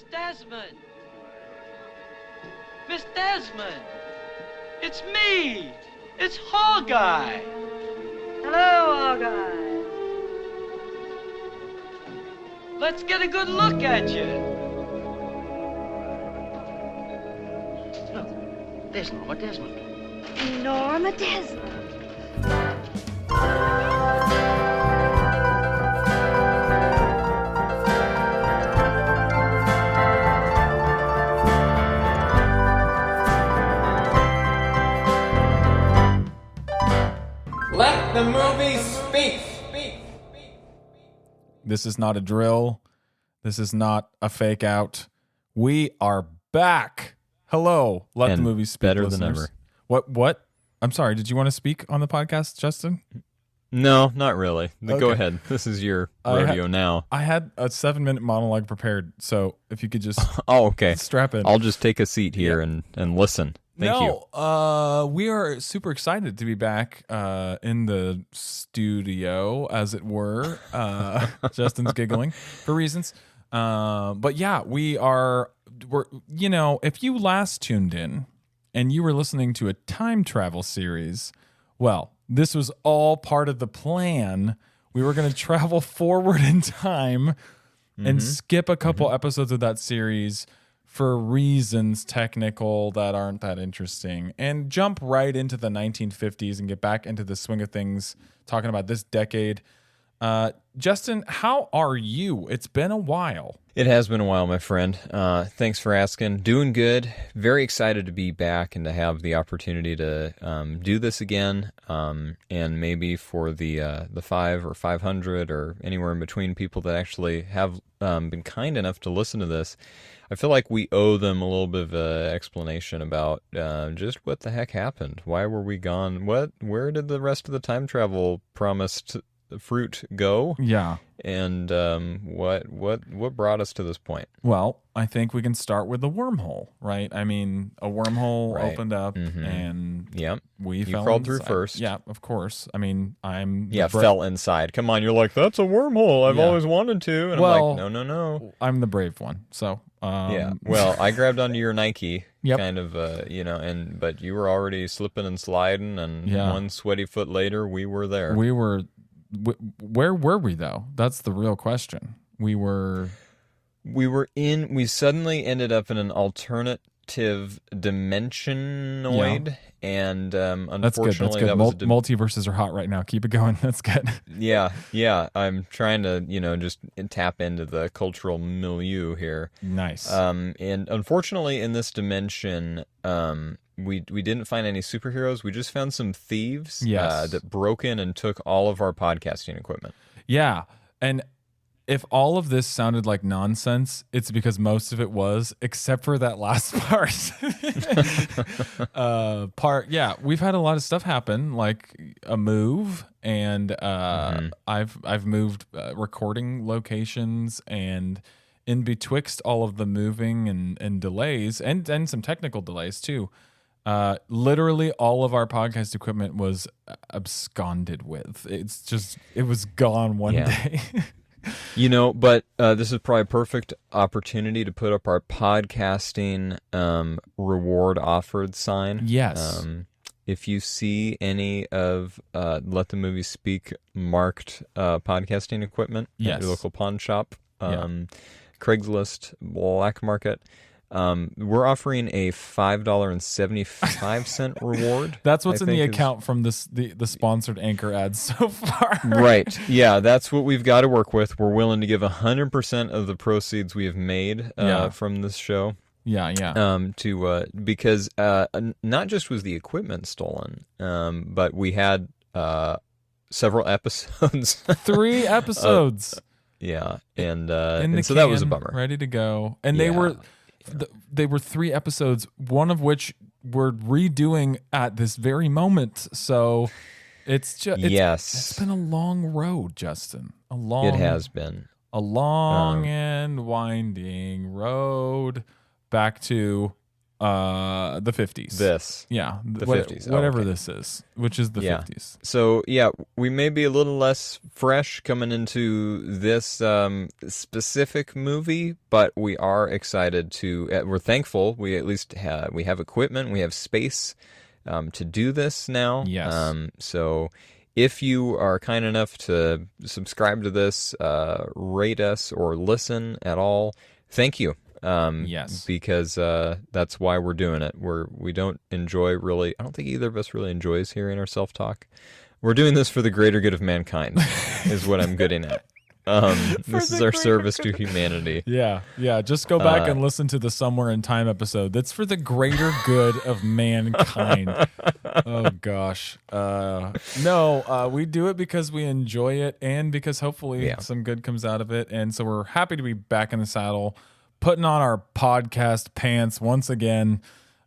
Miss Desmond! Miss Desmond! It's me! It's Hawkeye! Hello, Hawkeye. Let's get a good look at you. Look, there's Norma Desmond. Norma Desmond. Let the movie speak. This is not a drill. This is not a fake out. We are back. Hello. Let the movie speak. Better listeners. than ever. What? I'm sorry. Did you want to speak on the podcast, Justin? No, not really. Go Okay. ahead. This is your rodeo now. I had a 7-minute monologue prepared, so if you could just Oh, okay. strap in. I'll just take a seat here and listen. Thank you. We are super excited to be back in the studio, as it were. Justin's giggling for reasons. But yeah, we're if you last tuned in and you were listening to a time travel series, well, this was all part of the plan. We were going to travel forward in time and skip a couple episodes of that series for reasons technical that aren't that interesting, and jump right into the 1950s and get back into the swing of things, talking about this decade. Justin, how are you? It's been a while. It has been a while, my friend. Thanks for asking. Doing good. Very excited to be back and to have the opportunity to do this again, and maybe for the 5 or 500 or anywhere in between people that actually have been kind enough to listen to this. I feel like we owe them a little bit of an explanation about just what the heck happened. Why were we gone? Where did the rest of the time travel promised fruit go? Yeah. And what brought us to this point? Well, I think we can start with the wormhole, right? I mean, a wormhole Right. opened up, and Yep. we You fell crawled through inside. first. Yeah, of course. I mean, Fell inside. Come on, you're like, that's a wormhole. I've Yeah. always wanted to. And Well, I'm like, no. I'm the brave one. So, Yeah. Well, I grabbed onto your Nike, Yep. kind of, but you were already slipping and sliding, and Yeah. one sweaty foot later, we were there. where were we though? That's the real question. We suddenly ended up in an alternative dimensionoid, and That's good. unfortunately, That's good. that was Multiverses are hot right now. Keep it going. That's good. Yeah. I'm trying to, just tap into the cultural milieu here. Nice. And unfortunately, in this dimension, we didn't find any superheroes. We just found some thieves that broke in and took all of our podcasting equipment. Yeah. And if all of this sounded like nonsense, it's because most of it was, except for that last part. Yeah, we've had a lot of stuff happen, like a move, and I've moved recording locations, and in betwixt all of the moving and delays, and some technical delays too. Literally all of our podcast equipment was absconded with. It was gone one day. But this is probably a perfect opportunity to put up our podcasting reward offered sign. Yes. If you see any of Let the Movie Speak marked podcasting equipment at your local pawn shop, Craigslist, Black Market, we're offering a $5.75 reward. That's what's in the account from the sponsored Anchor ads so far. Right. Yeah, that's what we've got to work with. We're willing to give 100% of the proceeds we have made from this show. Yeah. Because not just was the equipment stolen, but we had several episodes. 3 episodes. And so can, that was a bummer. Ready to go. And they were 3 episodes, one of which we're redoing at this very moment. So it's just it's been a long road, Justin. It has been a long and winding road back to the 50s. This. Yeah. The 50s. Oh, Whatever okay. this is, which is the Yeah. 50s. So, yeah, we may be a little less fresh coming into this specific movie, but we are excited to, we're thankful we at least we have equipment, we have space to do this now. Yes. So if you are kind enough to subscribe to this, rate us, or listen at all, thank you. Yes. Because that's why we're doing it. We don't enjoy really, I don't think either of us really enjoys hearing our self-talk. We're doing this for the greater good of mankind, is what I'm getting at. This is our service to humanity. Yeah. Just go back and listen to the Somewhere in Time episode. That's for the greater good of mankind. Oh gosh. No, we do it because we enjoy it, and because hopefully some good comes out of it. And so we're happy to be back in the saddle, putting on our podcast pants once again.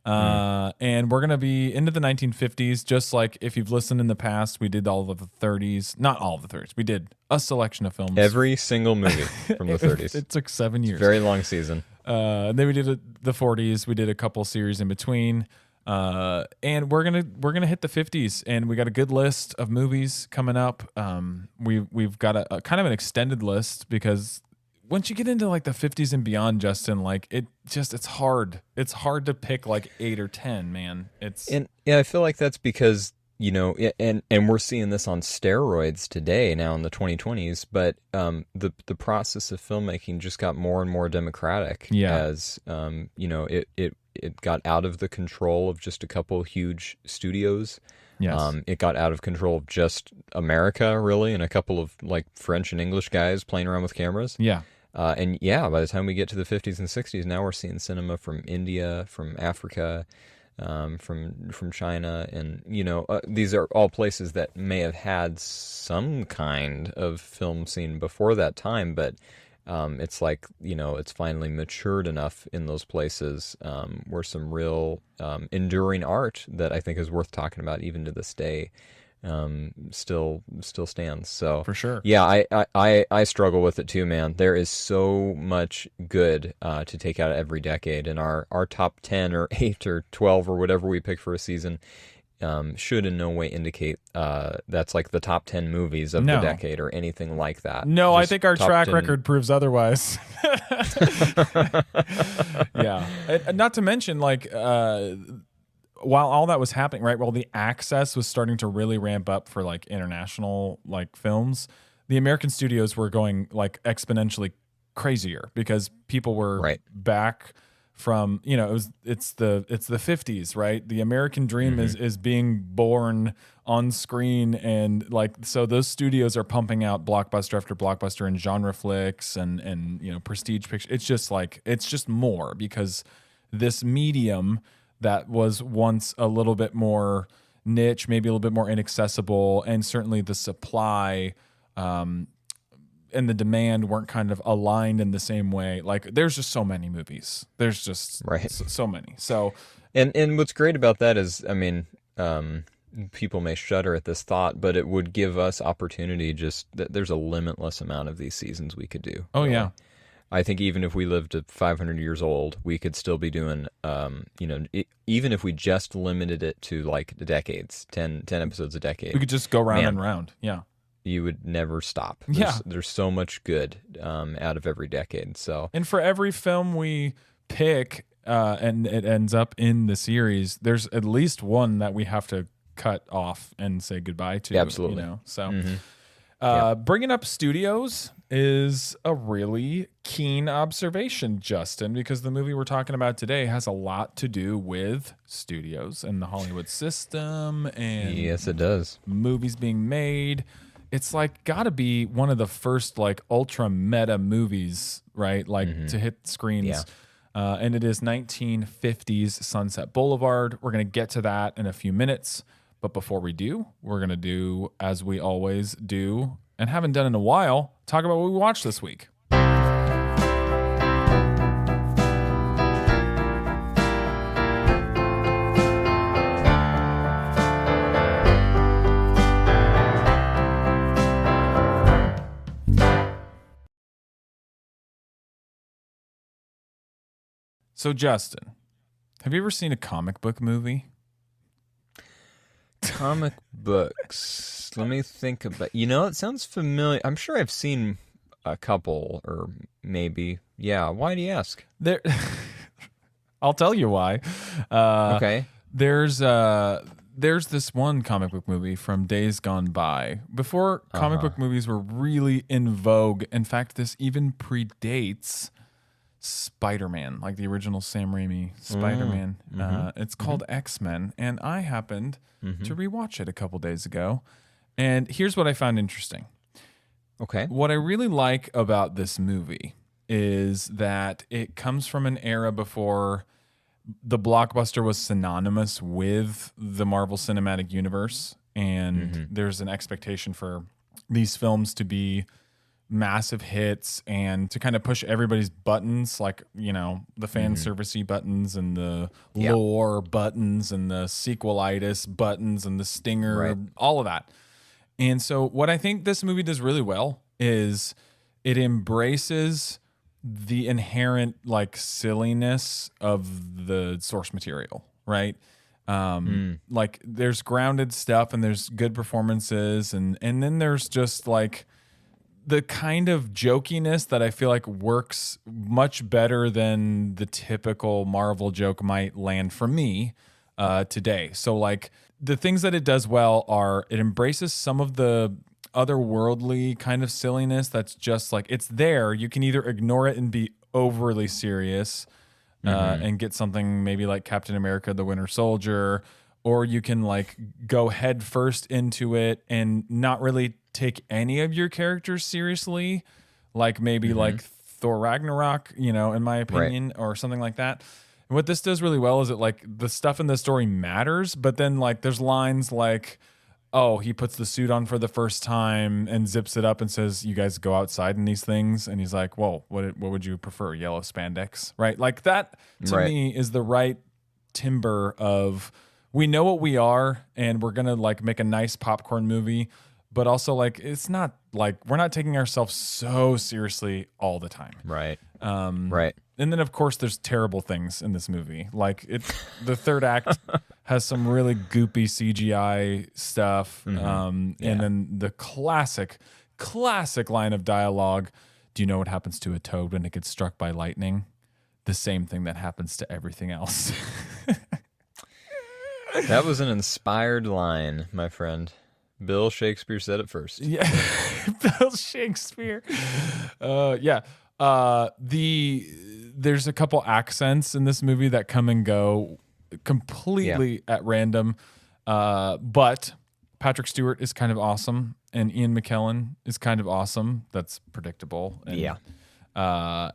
And we're going to be into the 1950s, just like if you've listened in the past, we did all of the 30s. Not all of the 30s. We did a selection of films. Every single movie from the 30s. It took 7 years. Very long season. And then we did the 40s. We did a couple series in between. And we're gonna hit the 50s, and we got a good list of movies coming up. We've got a kind of an extended list, because once you get into like the 50s and beyond, Justin, like it's hard. It's hard to pick like 8 or 10, man. And I feel like that's because, and we're seeing this on steroids today now in the 2020s, but the process of filmmaking just got more and more democratic as it got out of the control of just a couple huge studios. Yes. It got out of control of just America, really, and a couple of like French and English guys playing around with cameras. Yeah. By the time we get to the 50s and 60s, now we're seeing cinema from India, from Africa, from China, and these are all places that may have had some kind of film scene before that time, but it's like it's finally matured enough in those places where some real enduring art that I think is worth talking about even to this day still stands. So for sure. Yeah, I struggle with it too, man. There is so much good to take out of every decade, and our top 10 or 8 or 12 or whatever we pick for a season should in no way indicate that's like the top 10 movies of the decade or anything like that. No, Just I think our track 10... record proves otherwise. Yeah. Not to mention, like, while all that was happening, right, while the access was starting to really ramp up for like international like films, the American studios were going like exponentially crazier, because people were back from, it's the 50s, right? The American dream is being born on screen, and like, so those studios are pumping out blockbuster after blockbuster and genre flicks and prestige pictures. It's just more, because this medium that was once a little bit more niche, maybe a little bit more inaccessible, and certainly the supply and the demand weren't kind of aligned in the same way. Like, there's just so many movies. There's just so many. So, and what's great about that is, I mean, people may shudder at this thought, but it would give us opportunity. Just that there's a limitless amount of these seasons we could do. Oh, yeah. I think even if we lived to 500 years old, we could still be doing, even if we just limited it to like the decades, 10 episodes a decade. We could just go round and round. Yeah. You would never stop. There's so much good out of every decade. So, and for every film we pick and it ends up in the series, there's at least one that we have to cut off and say goodbye to. Absolutely. So bringing up studios is a really keen observation, Justin, because the movie we're talking about today has a lot to do with studios and the Hollywood system, and yes, it does. Movies being made. It's like got to be one of the first like ultra meta movies, right? Like to hit screens. Yeah. And it is 1950s Sunset Boulevard. We're going to get to that in a few minutes. But before we do, we're going to do, as we always do, and haven't done in a while, talk about what we watched this week. So, Justin, Have you ever seen a comic book movie? Comic books. Let me think about. It sounds familiar. I'm sure I've seen a couple, or maybe. Yeah. Why do you ask? There, I'll tell you why. Okay. There's this one comic book movie from days gone by, before comic book movies were really in vogue. In fact, this even predates Spider-Man, like the original Sam Raimi Spider-Man. It's called X-Men, and I happened to rewatch it a couple days ago. And here's what I found interesting. Okay. What I really like about this movie is that it comes from an era before the blockbuster was synonymous with the Marvel Cinematic Universe, and there's an expectation for these films to be massive hits and to kind of push everybody's buttons, like, the fan servicey buttons and the lore buttons and the sequelitis buttons and the stinger, all of that. And so what I think this movie does really well is it embraces the inherent like silliness of the source material, right? Like there's grounded stuff and there's good performances, and then there's just like the kind of jokiness that I feel like works much better than the typical Marvel joke might land for me today. So like the things that it does well are it embraces some of the otherworldly kind of silliness that's just like, it's there. You can either ignore it and be overly serious and get something maybe like Captain America, the Winter Soldier, or you can like go head first into it and not really take any of your characters seriously, like maybe like Thor Ragnarok, in my opinion, or something like that. And what this does really well is it like the stuff in the story matters, but then like there's lines like, oh, he puts the suit on for the first time and zips it up and says, you guys go outside in these things. And he's like, whoa, what would you prefer? Yellow spandex, right? Like that to me is the right timbre of, we know what we are and we're going to like make a nice popcorn movie, but also like, it's not like, we're not taking ourselves so seriously all the time. Right. Right. And then of course there's terrible things in this movie. Like the third act has some really goopy CGI stuff. And then the classic line of dialogue. Do you know what happens to a toad when it gets struck by lightning? The same thing that happens to everything else. That was an inspired line, my friend. Bill Shakespeare said it first. Yeah. Bill Shakespeare. Yeah. There's a couple accents in this movie that come and go completely at random. But Patrick Stewart is kind of awesome, and Ian McKellen is kind of awesome. That's predictable. And,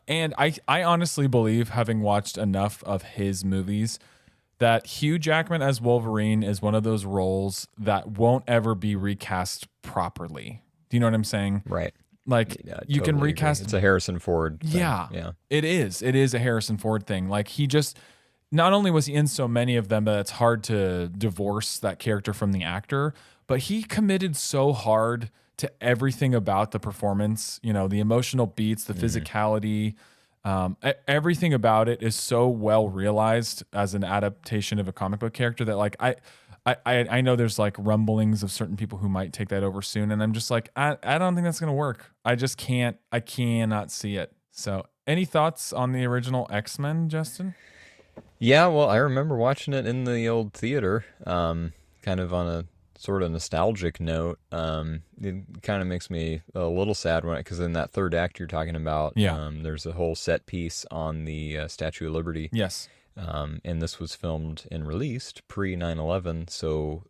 and I honestly believe, having watched enough of his movies, that Hugh Jackman as Wolverine is one of those roles that won't ever be recast properly. Do you know what I'm saying? Right. Like you can recast. It's a Harrison Ford thing. Yeah. It is a Harrison Ford thing. Like he just, not only was he in so many of them that it's hard to divorce that character from the actor, but he committed so hard to everything about the performance, the emotional beats, the physicality, everything about it is so well realized as an adaptation of a comic book character that like I know there's like rumblings of certain people who might take that over soon, and I'm just like I don't think that's gonna work. I cannot see it. So any thoughts on the original X-Men, Justin? Yeah, well, I remember watching it in the old theater, kind of on a sort of nostalgic note. It kind of makes me a little sad because in that third act you're talking about, there's a whole set piece on the Statue of Liberty. Yes. And this was filmed and released pre 9/11, so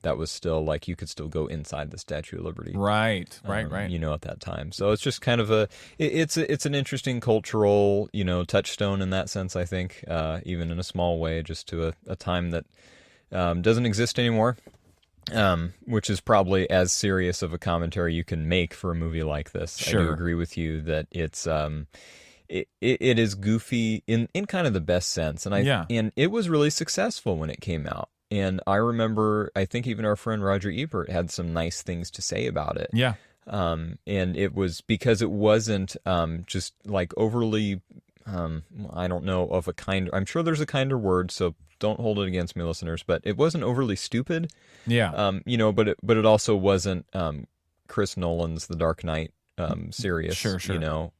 that was still like you could still go inside the Statue of Liberty. Right. At that time, so it's just kind of it's an interesting cultural touchstone in that sense. I think even in a small way, just to a time that doesn't exist anymore. Which is probably as serious of a commentary you can make for a movie like this. Sure. I do agree with you that it's it is goofy in kind of the best sense, and it was really successful when it came out. And I remember, I think even our friend Roger Ebert had some nice things to say about it. Yeah. And it was because it wasn't just like overly, I don't know of a kind. I'm sure there's a kinder word, so don't hold it against me, listeners. But it wasn't overly stupid. Yeah. But it also wasn't Chris Nolan's The Dark Knight serious. Sure.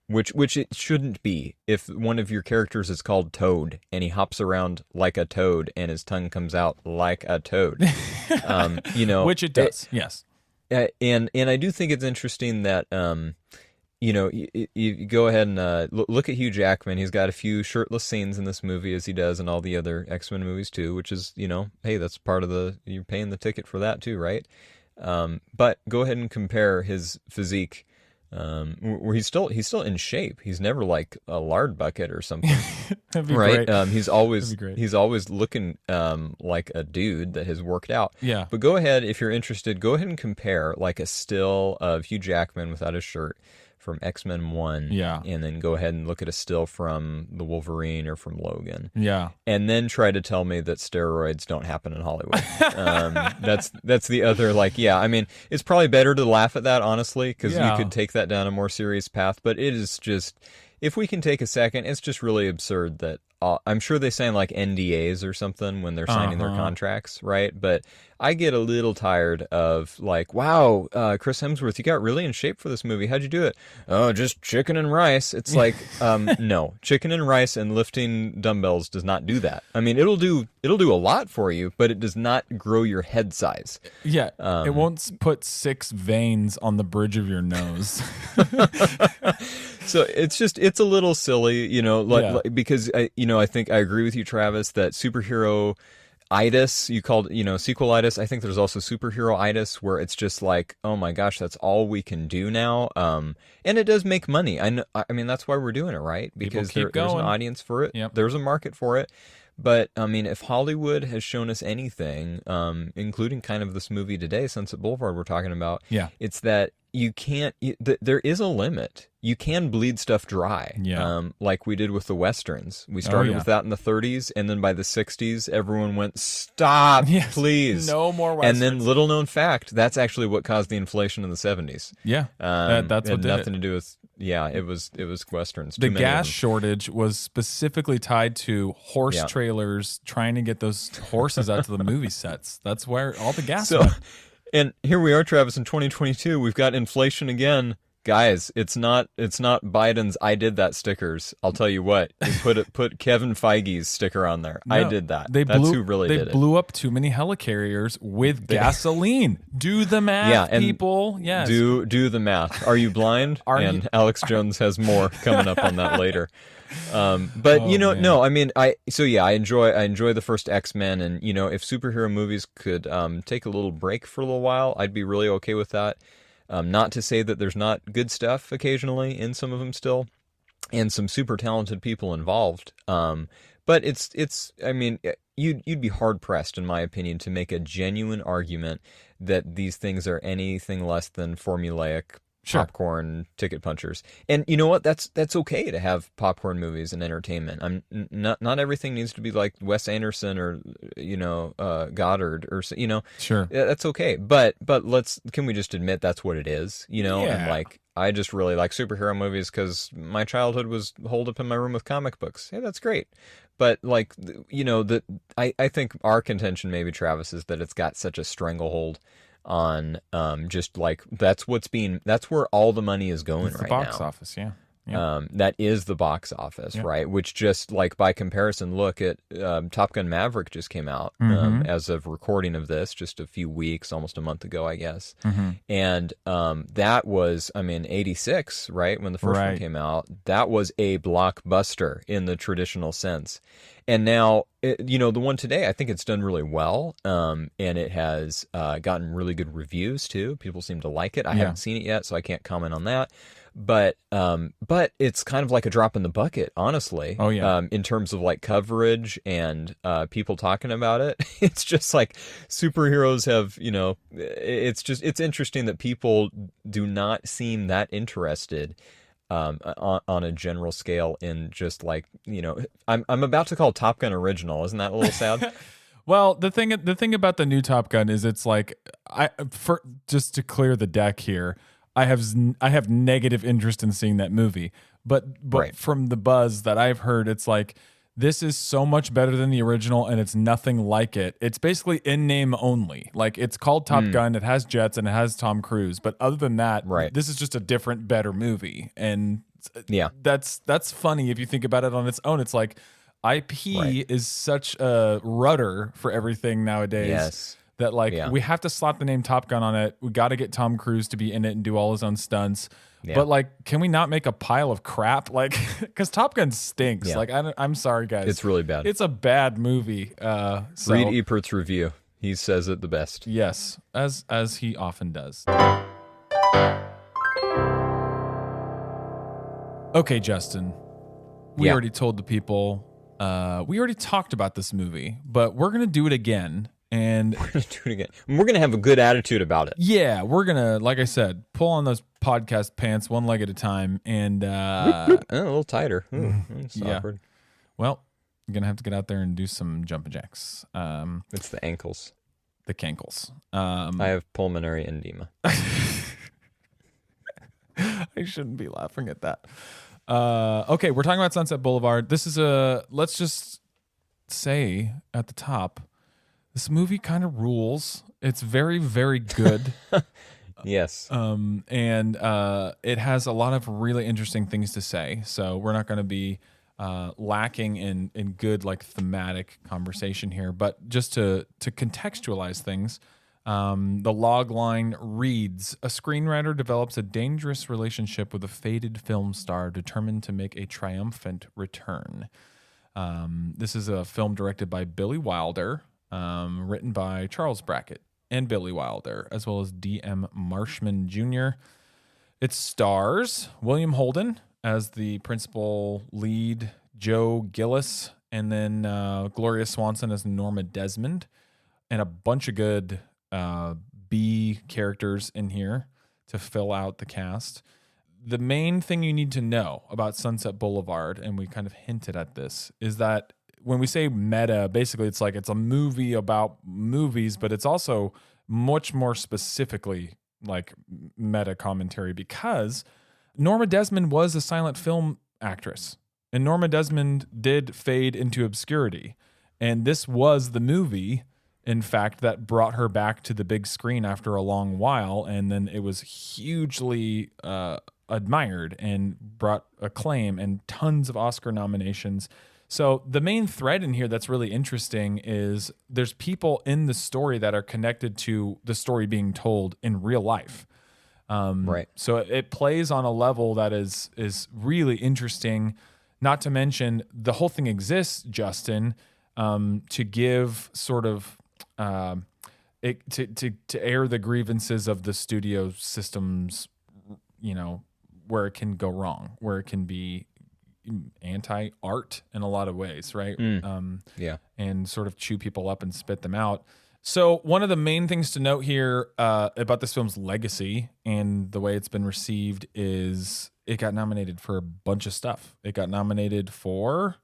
Which it shouldn't be. If one of your characters is called Toad and he hops around like a toad and his tongue comes out like a toad, which it does. Yes. And I do think it's interesting that you go ahead and look at Hugh Jackman. He's got a few shirtless scenes in this movie, as he does in all the other X-Men movies too, which is, hey, that's part of you're paying the ticket for that too, right? But go ahead and compare his physique, where he's still in shape. He's never like a lard bucket or something, right? Great. He's always looking like a dude that has worked out. Yeah. But go ahead, if you're interested, go ahead and compare like a still of Hugh Jackman without his shirt from X-Men 1. Yeah. And then go ahead and look at a still from the Wolverine or from Logan. Yeah. And then try to tell me that steroids don't happen in Hollywood. That's the other, I mean, it's probably better to laugh at that, honestly, because you could take that down a more serious path. But it is just, if we can take a second, it's just really absurd that I'm sure they sign like NDAs or something when they're signing their contracts, right? But I get a little tired of like, wow, Chris Hemsworth, you got really in shape for this movie. How'd you do it? Oh, just chicken and rice. It's like, no, chicken and rice and lifting dumbbells does not do that. I mean, it'll do a lot for you, but it does not grow your head size. Yeah, it won't put 6 veins on the bridge of your nose. So it's a little silly, because I think I agree with you, Travis, that superhero-itis, you called, sequelitis. I think there's also superhero-itis where it's just like, oh my gosh, that's all we can do now. And it does make money. I mean, that's why we're doing it, right? Because there's an audience for it. Yep. There's a market for it. But, I mean, if Hollywood has shown us anything, including kind of this movie today, Sunset Boulevard we're talking about, it's that you can't, there is a limit. You can bleed stuff dry, like we did with the Westerns. We started with that in the 30s, and then by the 60s, everyone went, stop, please. No more Westerns. And then, little known fact, that's actually what caused the inflation in the 70s. Yeah, that's what did nothing to do with... Yeah, it was Westerns. The gas shortage was specifically tied to horse trailers trying to get those horses out to the movie sets. That's where all the gas went. And here we are, Travis, in 2022. We've got inflation again. Guys, it's not Biden's "I did that" stickers. I'll tell you what. You put Kevin Feige's sticker on there. No, I did that. That's who really did it. They blew up too many helicarriers with gasoline. Do the math, people. Yes. Do the math. Are you blind? Alex Jones has more coming up on that later. But no, I mean, I enjoy the first X-Men, and if superhero movies could take a little break for a little while, I'd be really okay with that. Not to say that there's not good stuff occasionally in some of them still, and some super talented people involved. But I mean, you'd be hard pressed, in my opinion, to make a genuine argument that these things are anything less than formulaic popcorn ticket punchers. And you know what? That's okay to have popcorn movies and entertainment. Not everything needs to be like Wes Anderson or Goddard or Sure. Yeah, that's okay. But can we just admit that's what it is? And like, I just really like superhero movies because my childhood was holed up in my room with comic books. Hey, that's great. But like, I think our contention, maybe, Travis, is that it's got such a stranglehold on just like that's where all the money is going right now. Box office, yeah. That is the box office, right? Which just like by comparison, look at Top Gun Maverick just came out as of recording of this just a few weeks, almost a month ago, I guess. And that was, 86, right? When the first one came out, that was a blockbuster in the traditional sense. And now, the one today, I think it's done really well, and it has gotten really good reviews too. People seem to like it. I haven't seen it yet, so I can't comment on that. But it's kind of like a drop in the bucket, honestly. Oh yeah. In terms of like coverage and people talking about it, it's just like superheroes have. It's interesting that people do not seem that interested. On a general scale in just like, I'm about to call Top Gun original. Isn't that a little sad? Well, the thing about the new Top Gun is it's like, just to clear the deck here, I have negative interest in seeing that movie, but Right. from the buzz that I've heard, it's like this is so much better than the original, and it's nothing like it. It's basically in name only. Like it's called Top Gun, it has jets, and it has Tom Cruise. But other than that, Right. this is just a different, better movie. And Yeah. that's funny if you think about it on its own. It's like IP Right. is such a rudder for everything nowadays. Yes. That like Yeah. we have to slap the name Top Gun on it. We got to get Tom Cruise to be in it and do all his own stunts. Yeah. But like, can we not make a pile of crap? Like, because Top Gun stinks. Yeah. Like, I'm sorry, guys. It's really bad. It's a bad movie. So, Read Epert's review. He says it the best. yes, as he often does. Okay, Justin. We Yeah. already told the people. We already talked about this movie, but we're gonna do it again. And We're gonna do it again. We're gonna have a good attitude about it. yeah, we're gonna, like I said, pull on those podcast pants one leg at a time. And Oh, a little tighter. Ooh, it's Yeah. awkward. well, you're gonna have to get out there and do some jumping jacks. It's the ankles. The cankles. I have pulmonary edema. I shouldn't be laughing at that. Okay, we're talking about Sunset Boulevard. This is let's just say at the top, this movie kind of rules. It's very, very good. Yes. and it has a lot of really interesting things to say. So we're not going to be lacking in good like thematic conversation here. But just to contextualize things, the log line reads: a screenwriter develops a dangerous relationship with a faded film star determined to make a triumphant return. This is a film directed by Billy Wilder, written by Charles Brackett and Billy Wilder, as well as D.M. Marshman Jr. It stars William Holden as the principal lead, Joe Gillis, and then Gloria Swanson as Norma Desmond, and a bunch of good B characters in here to fill out the cast. The main thing you need to know about Sunset Boulevard, and we kind of hinted at this, is that when we say meta, basically it's like it's a movie about movies, but it's also much more specifically like meta commentary, because Norma Desmond was a silent film actress, and Norma Desmond did fade into obscurity. And this was the movie, in fact, that brought her back to the big screen after a long while. And then it was hugely admired and brought acclaim and tons of Oscar nominations. So the main thread in here that's really interesting is there's people in the story that are connected to the story being told in real life. Right. So it plays on a level that is really interesting. Not to mention the whole thing exists, Justin, to give sort of to air the grievances of the studio systems, you know, where it can go wrong, where it can be anti-art in a lot of ways, right? Yeah. And sort of chew people up and spit them out. So one of the main things to note here about this film's legacy and the way it's been received is it got nominated for a bunch of stuff. It got nominated for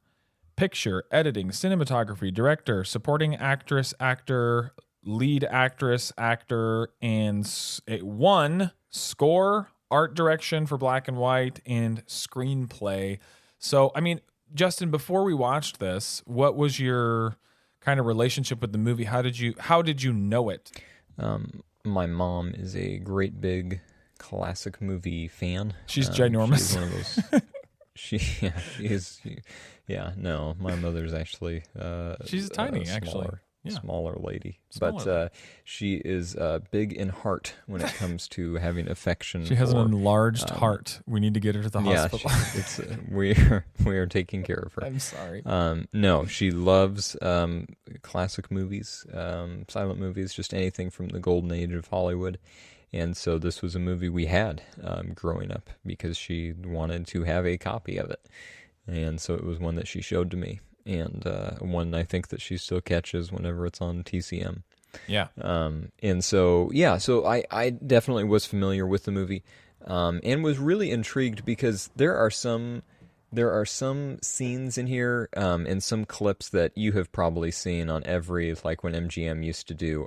picture, editing, cinematography, director, supporting actress, actor, lead actress, actor, and it won score, art direction for black and white, and screenplay. So, I mean, Justin, before we watched this, what was your kind of relationship with the movie? How did you know it? My mom is a great big classic movie fan. She's ginormous. She's one of those. No, my mother's actually She's tiny, actually. Yeah. Smaller lady. Smaller. But she is big in heart when it comes to having affection. She has for, an enlarged heart. We need to get her to the hospital. It's we are taking care of her. I'm sorry. No, she loves classic movies, silent movies, just anything from the golden age of Hollywood. And so this was a movie we had growing up because she wanted to have a copy of it. And so it was one that she showed to me, and one I think that she still catches whenever it's on TCM. Yeah. And so, so I definitely was familiar with the movie and was really intrigued because there are some there are some scenes in here and some clips that you have probably seen on every, like when MGM used to do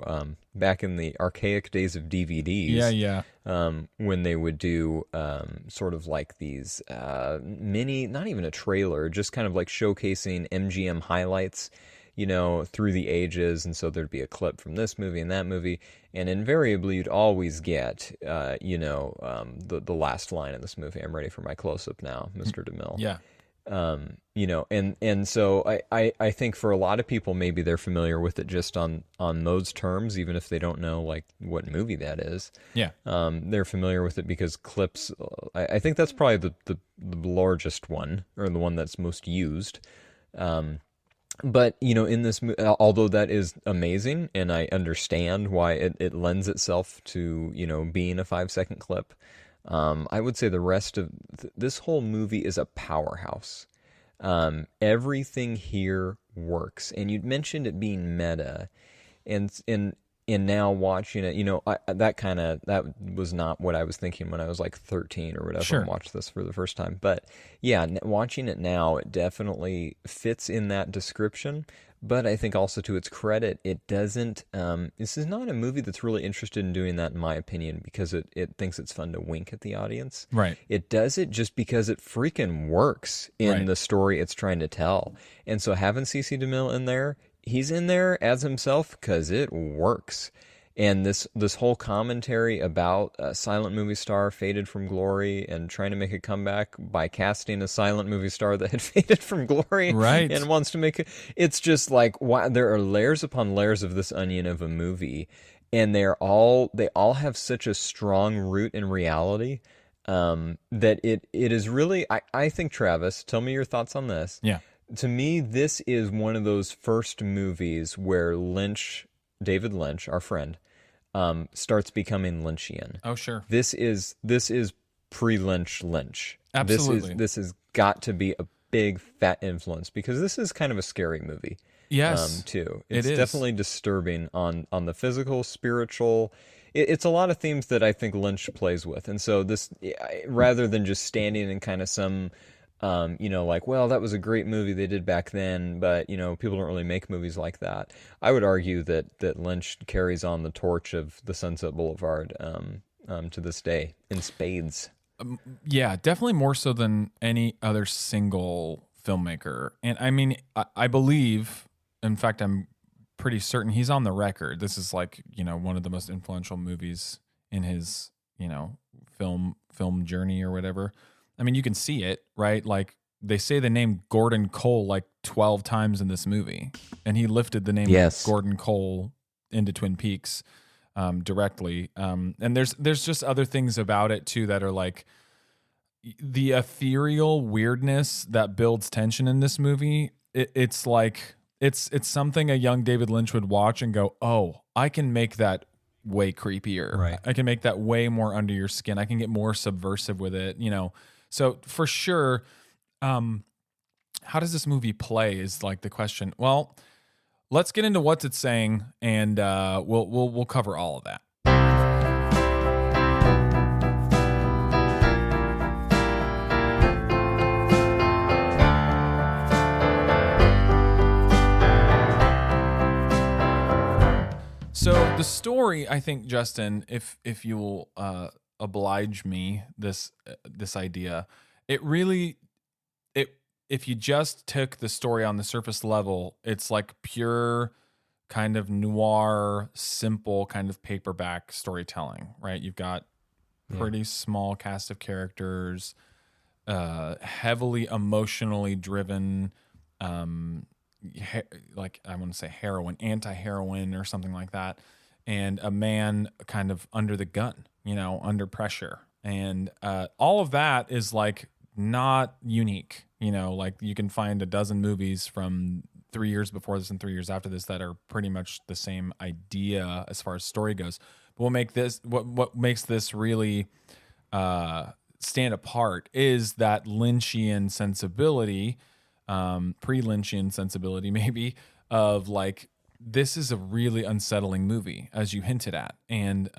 back in the archaic days of DVDs. Yeah. When they would do sort of like these mini, not even a trailer, just kind of like showcasing MGM highlights, you know, through the ages. And so there'd be a clip from this movie and that movie. And invariably, you'd always get, the last line in this movie. I'm ready for my close-up now, Mr. DeMille. Yeah. And so I think for a lot of people, maybe they're familiar with it just on those terms, even if they don't know like what movie that is. Yeah. They're familiar with it because clips, I think that's probably the largest one, or the one that's most used. But, you know, in this, although that is amazing, and I understand why it lends itself to, you know, being a 5-second clip, I would say the rest of this whole movie is a powerhouse. Everything here works. And you'd mentioned it being meta, and now watching it, you know, that was not what I was thinking when I was like 13 or whatever. Sure. And watched this for the first time. But yeah, watching it now, it definitely fits in that description. But I think also to its credit, it doesn't, this is not a movie that's really interested in doing that, in my opinion, because it thinks it's fun to wink at the audience. Right. It does it just because it freaking works in the story it's trying to tell. And so having CeCe DeMille in there, he's in there as himself because it works. And this whole commentary about a silent movie star faded from glory and trying to make a comeback by casting a silent movie star that had faded from glory, right, and wants to make it. It's just like, wow, there are layers upon layers of this onion of a movie, and they all have such a strong root in reality that it is really. I think, Travis, tell me your thoughts on this. Yeah. To me, this is one of those first movies where David Lynch, our friend, starts becoming Lynchian. Oh, sure. This is pre-Lynch Lynch. Absolutely. This has got to be a big fat influence, because this is kind of a scary movie. Yes. Too. It It's is definitely disturbing on the physical, spiritual. It's a lot of themes that I think Lynch plays with. And so this, rather than just standing in kind of some, like, well, that was a great movie they did back then, but, you know, people don't really make movies like that. I would argue that Lynch carries on the torch of the Sunset Boulevard to this day in spades. Yeah, definitely more so than any other single filmmaker. And I mean, I believe, in fact, I'm pretty certain he's on the record. This is like, you know, one of the most influential movies in his, you know, film journey or whatever. I mean, you can see it, right? Like, they say the name Gordon Cole like 12 times in this movie, and he lifted the name of Gordon Cole into Twin Peaks directly. And there's just other things about it too that are like the ethereal weirdness that builds tension in this movie. It's like it's something a young David Lynch would watch and go, "Oh, I can make that way creepier. Right. I can make that way more under your skin. I can get more subversive with it, you know." So for sure, how does this movie play is like the question. Well, let's get into what it's saying, and we'll cover all of that. So the story, I think, Justin, if you will oblige me this idea, if you just took the story on the surface level, it's like pure kind of noir, simple kind of paperback storytelling, right? You've got pretty small cast of characters, heavily emotionally driven, like I want to say heroin, anti-heroin or something like that, and a man kind of under the gun, you know, under pressure. And all of that is like not unique, you know, like you can find a dozen movies from 3 years before this and 3 years after this that are pretty much the same idea as far as story goes. But what makes this really stand apart is that Lynchian sensibility, pre-Lynchian sensibility maybe, of like, this is a really unsettling movie, as you hinted at. And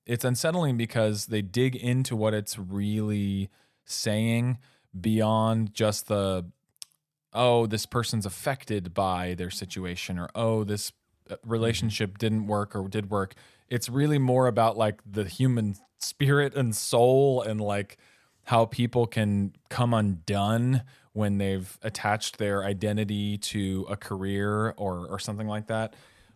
it's unsettling because they dig into what it's really saying beyond just this person's affected by their situation, or, this relationship didn't work or did work. It's really more about like the human spirit and soul, and like how people can come undone when they've attached their identity to a career or something like that.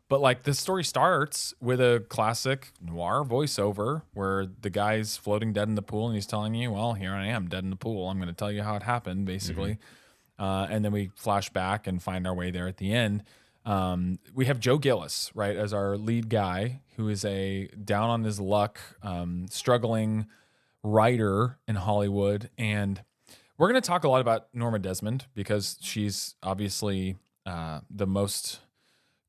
But like this story starts with a classic noir voiceover where the guy's floating dead in the pool and he's telling you, well, here I am dead in the pool. I'm going to tell you how it happened, basically. And then we flash back and find our way there at the end. We have Joe Gillis, right, as our lead guy, who is a down on his luck, struggling writer in Hollywood. And we're going to talk a lot about Norma Desmond because she's obviously the most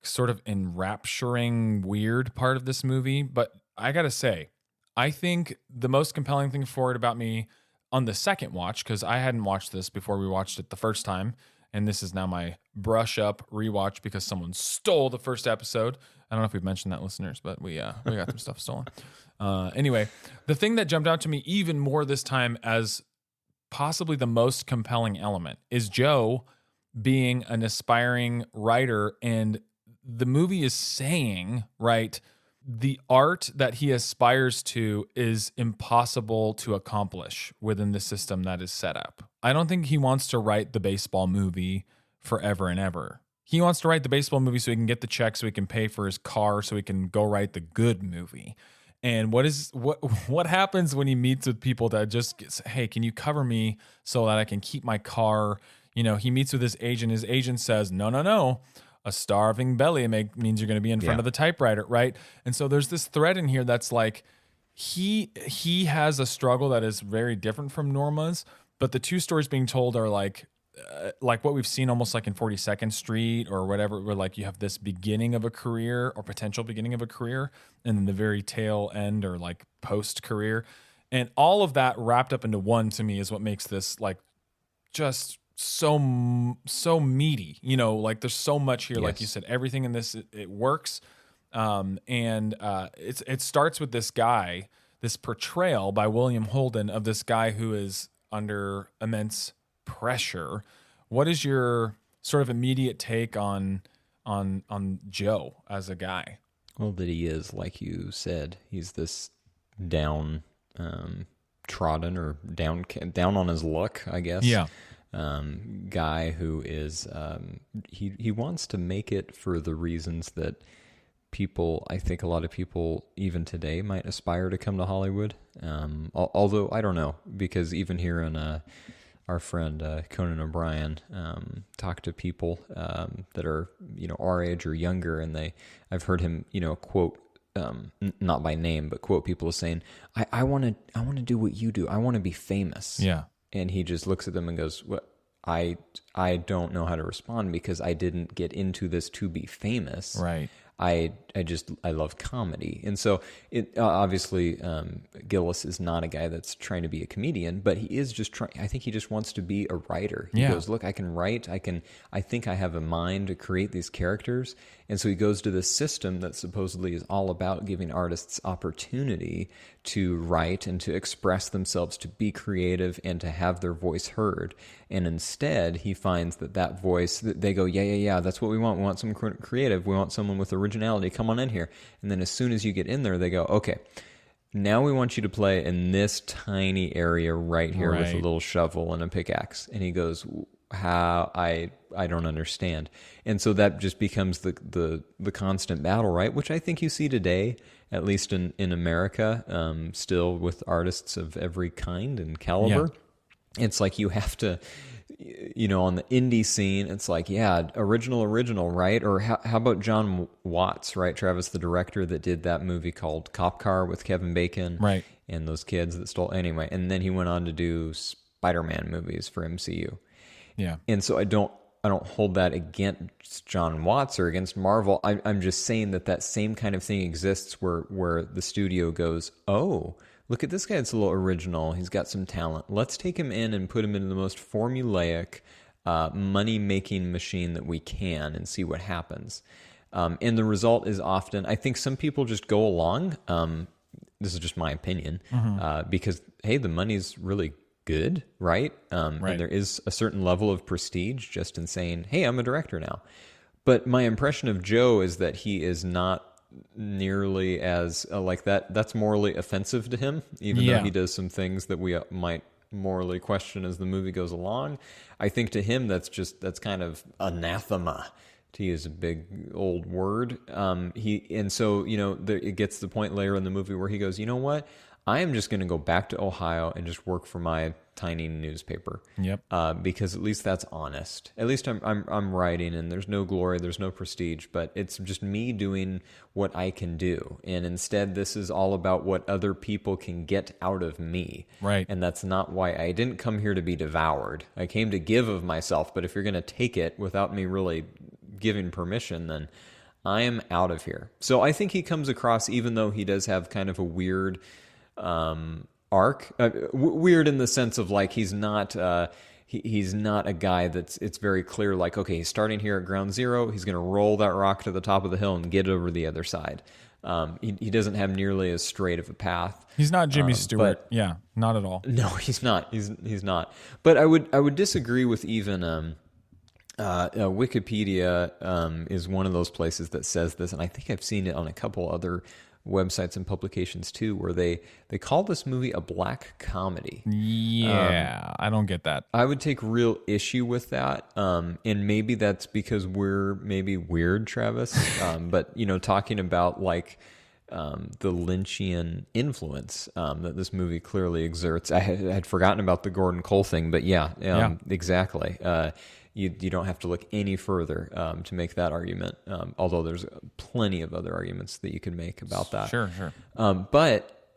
sort of enrapturing, weird part of this movie. But I got to say, I think the most compelling thing for it about me on the second watch, because I hadn't watched this before we watched it the first time, and this is now my brush up rewatch because someone stole the first episode. I don't know if we've mentioned that, listeners, but we got some stuff stolen. Anyway, the thing that jumped out to me even more this time as possibly the most compelling element is Joe being an aspiring writer, and the movie is saying, right, the art that he aspires to is impossible to accomplish within the system that is set up. I don't think he wants to write the baseball movie forever and ever. He wants to write the baseball movie so he can get the check, so he can pay for his car, so he can go write the good movie. And what happens when he meets with people that just gets, hey, can you cover me so that I can keep my car? You know, he meets with his agent. His agent says, no. A starving belly means you're going to be in front of the typewriter, right? And so there's this thread in here that's like he has a struggle that is very different from Norma's, but the two stories being told are like what we've seen almost like in 42nd Street or whatever, where like you have this beginning of a career or potential beginning of a career, and then the very tail end or like post career, and all of that wrapped up into one to me is what makes this like just so meaty, you know, like there's so much here. Yes. Like you said, everything in this, it works. It starts with this guy, this portrayal by William Holden of this guy who is under immense pressure. What is your sort of immediate take on Joe as a guy? Well, that he is, like you said, he's this down, trodden or down on his luck, I guess. Yeah. Guy who is he wants to make it for the reasons that people, I think a lot of people even today might aspire to come to Hollywood. Although I don't know, because even here in our friend Conan O'Brien talk to people that are, you know, our age or younger, and I've heard him, you know, quote, not by name, but quote people as saying, I want to do what you do. I want to be famous. Yeah. And he just looks at them and goes, "What? I don't know how to respond because I didn't get into this to be famous. Right. I love comedy." And so it obviously Gillis is not a guy that's trying to be a comedian, but he is just trying. I think he just wants to be a writer. He goes, "Look, I can write. I think I have a mind to create these characters." And so he goes to this system that supposedly is all about giving artists opportunity to write and to express themselves, to be creative, and to have their voice heard. And instead, he finds that voice, they go, yeah, that's what we want. We want someone creative. We want someone with originality. Come on in here. And then as soon as you get in there, they go, okay, now we want you to play in this tiny area right here with a little shovel and a pickaxe. And he goes, how? I don't understand. And so that just becomes the constant battle, right? Which I think you see today, at least in America, still with artists of every kind and caliber. Yeah. It's like you have to, you know, on the indie scene, it's like, original, right? Or how about John Watts, right? Travis, the director that did that movie called Cop Car with Kevin Bacon. Right. And those kids that stole, anyway. And then he went on to do Spider-Man movies for MCU. Yeah. And so I don't hold that against John Watts or against Marvel. I'm just saying that same kind of thing exists where the studio goes, oh, look at this guy. It's a little original. He's got some talent. Let's take him in and put him into the most formulaic money-making machine that we can and see what happens. And the result is often, I think some people just go along. This is just my opinion, because, hey, the money's really good, right? Right. And there is a certain level of prestige just in saying, hey, I'm a director now. But my impression of Joe is that he is not nearly as like that. That's morally offensive to him, even though he does some things that we might morally question as the movie goes along. I think to him that's kind of anathema, to use a big old word. So it gets to the point later in the movie where he goes, you know what? I am just going to go back to Ohio and just work for my tiny newspaper. Yep. Because at least that's honest. At least I'm writing, and there's no glory, there's no prestige, but it's just me doing what I can do. And instead, this is all about what other people can get out of me. Right. And that's not why I didn't come here to be devoured. I came to give of myself. But if you're going to take it without me really giving permission, then I am out of here. So I think he comes across, even though he does have kind of a weird arc, weird in the sense of like he's not a guy it's very clear, like, okay, he's starting here at ground zero, he's going to roll that rock to the top of the hill and get over the other side. He doesn't have nearly as straight of a path. He's not Jimmy Stewart. Yeah, not at all. No, he's not. He's not. But I would disagree with even Wikipedia is one of those places that says this, and I think I've seen it on a couple other websites and publications too, where they call this movie a black comedy. Yeah, I don't get that. I would take real issue with that, and maybe that's because we're maybe weird, Travis. But talking about like the Lynchian influence that this movie clearly exerts. I had forgotten about the Gordon Cole thing, but yeah. Exactly. You don't have to look any further to make that argument, although there's plenty of other arguments that you can make about that. Sure. But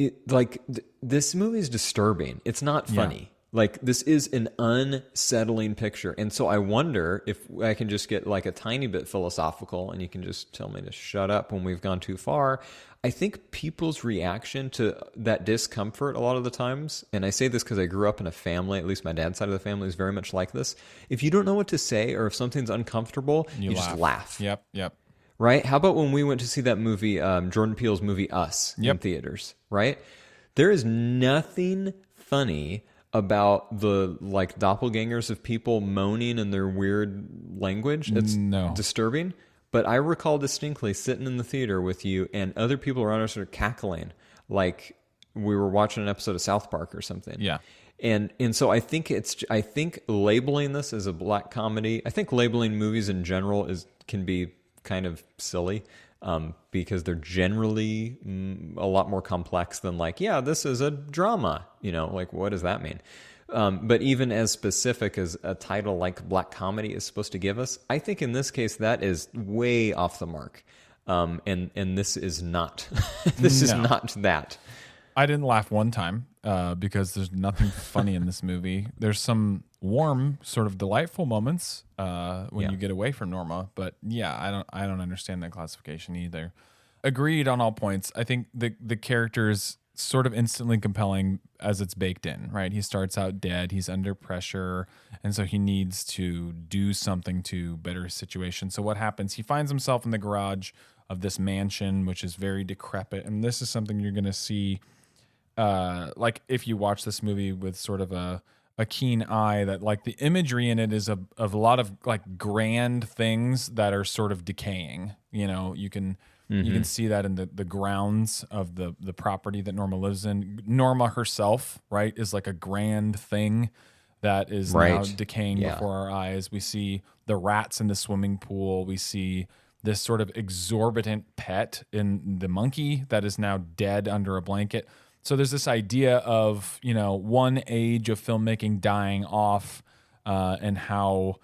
this movie is disturbing. It's not funny. Yeah. Like, this is an unsettling picture. And so I wonder if I can just get like a tiny bit philosophical, and you can just tell me to shut up when we've gone too far. I think people's reaction to that discomfort a lot of the times, and I say this because I grew up in a family, at least my dad's side of the family is very much like this. If you don't know what to say, or if something's uncomfortable, you just laugh. Yep. Right? How about when we went to see that movie, Jordan Peele's movie Us, in theaters, right? There is nothing funny about the like doppelgangers of people moaning in their weird language. It's disturbing. But I recall distinctly sitting in the theater with you, and other people around us are cackling like we were watching an episode of South Park or something. Yeah. And so I think labeling this as a black comedy, I think labeling movies in general can be kind of silly, because they're generally a lot more complex than like, yeah, this is a drama, like what does that mean? But even as specific as a title like black comedy is supposed to give us, I think in this case that is way off the mark. And this is not, is not that. I didn't laugh one time because there's nothing funny in this movie. There's some warm, sort of delightful moments when you get away from Norma, but yeah, I don't understand that classification either. Agreed on all points. I think the character's sort of instantly compelling as it's baked in, right? He starts out dead, he's under pressure, and so he needs to do something to better his situation. So what happens? He finds himself in the garage of this mansion, which is very decrepit, and this is something you're going to see like if you watch this movie with sort of a keen eye, that like the imagery in it is of a lot of like grand things that are sort of decaying. You can see that in the grounds of the property that Norma lives in. Norma herself, right, is like a grand thing that is now decaying before our eyes. We see the rats in the swimming pool. We see this sort of exorbitant pet in the monkey that is now dead under a blanket. So there's this idea of, one age of filmmaking dying off, and how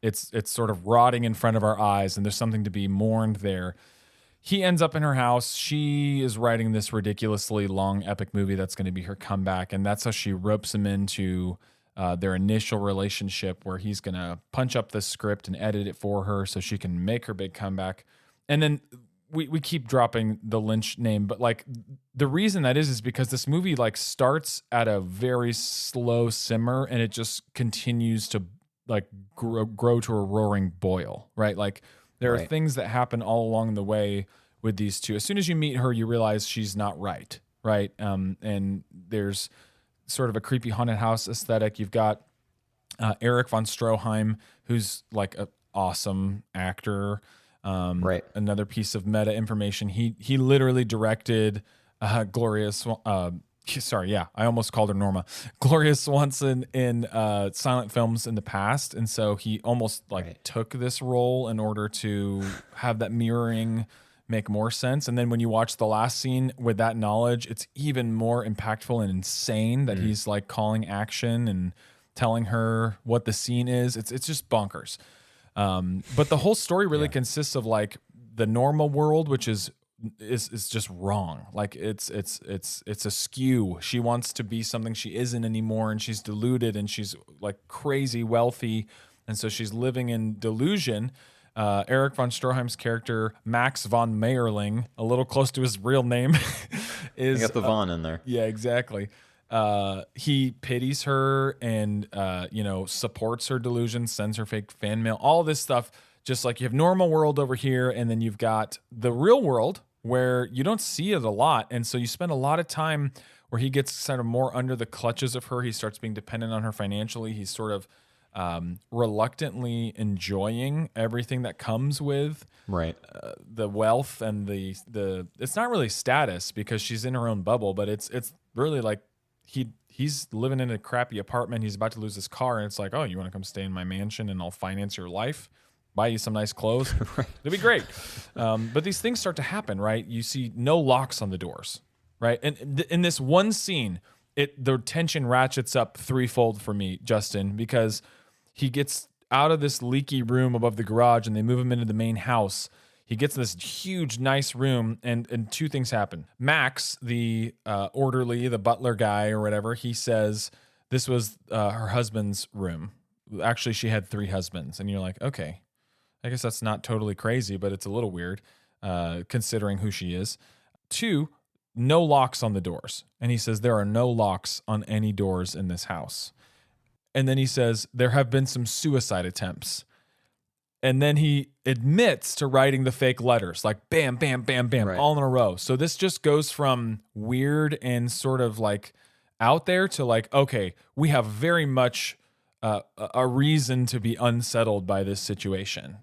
it's sort of rotting in front of our eyes, and there's something to be mourned there. He ends up in her house. She is writing this ridiculously long epic movie that's going to be her comeback, and that's how she ropes him into their initial relationship, where he's going to punch up the script and edit it for her so she can make her big comeback. And then we keep dropping the Lynch name, but like the reason that is because this movie like starts at a very slow simmer, and it just continues to like grow to a roaring boil, right? Like there are things that happen all along the way with these two. As soon as you meet her, you realize she's not right? And there's sort of a creepy haunted house aesthetic. You've got Eric von Stroheim, who's like an awesome actor. Right. Another piece of meta information. He literally directed Gloria. Sorry, yeah, I almost called her Norma. Gloria Swanson in silent films in the past, and so he almost took this role in order to have that mirroring make more sense. And then when you watch the last scene with that knowledge, it's even more impactful and insane that he's like calling action and telling her what the scene is. It's just bonkers. But the whole story really consists of like the normal world, which is just wrong. Like it's askew. She wants to be something she isn't anymore, and she's deluded, and she's like crazy wealthy, and so she's living in delusion. Eric von Stroheim's character, Max von Mayerling, a little close to his real name, is You got the Von in there. Yeah, exactly. He pities her and supports her delusion, sends her fake fan mail, all this stuff. Just like you have normal world over here, and then you've got the real world where you don't see it a lot. And so you spend a lot of time where he gets sort of more under the clutches of her. He starts being dependent on her financially. He's sort of reluctantly enjoying everything that comes with the wealth and the it's not really status because she's in her own bubble, but it's really like he's living in a crappy apartment. He's about to lose his car, and it's like, oh, you want to come stay in my mansion and I'll finance your life? Buy you some nice clothes. It'll be great. But these things start to happen, right? You see no locks on the doors, right? And in this one scene, the tension ratchets up threefold for me, Justin, because he gets out of this leaky room above the garage and they move him into the main house. He gets in this huge, nice room, and two things happen. Max, the orderly, the butler guy or whatever, he says this was her husband's room. Actually, she had 3 husbands. And you're like, okay, I guess that's not totally crazy, but it's a little weird considering who she is. 2, no locks on the doors. And he says there are no locks on any doors in this house. And then he says there have been some suicide attempts. And then he admits to writing the fake letters, like bam, bam, bam, bam, all in a row. So this just goes from weird and sort of like out there to like, okay, we have very much a reason to be unsettled by this situation.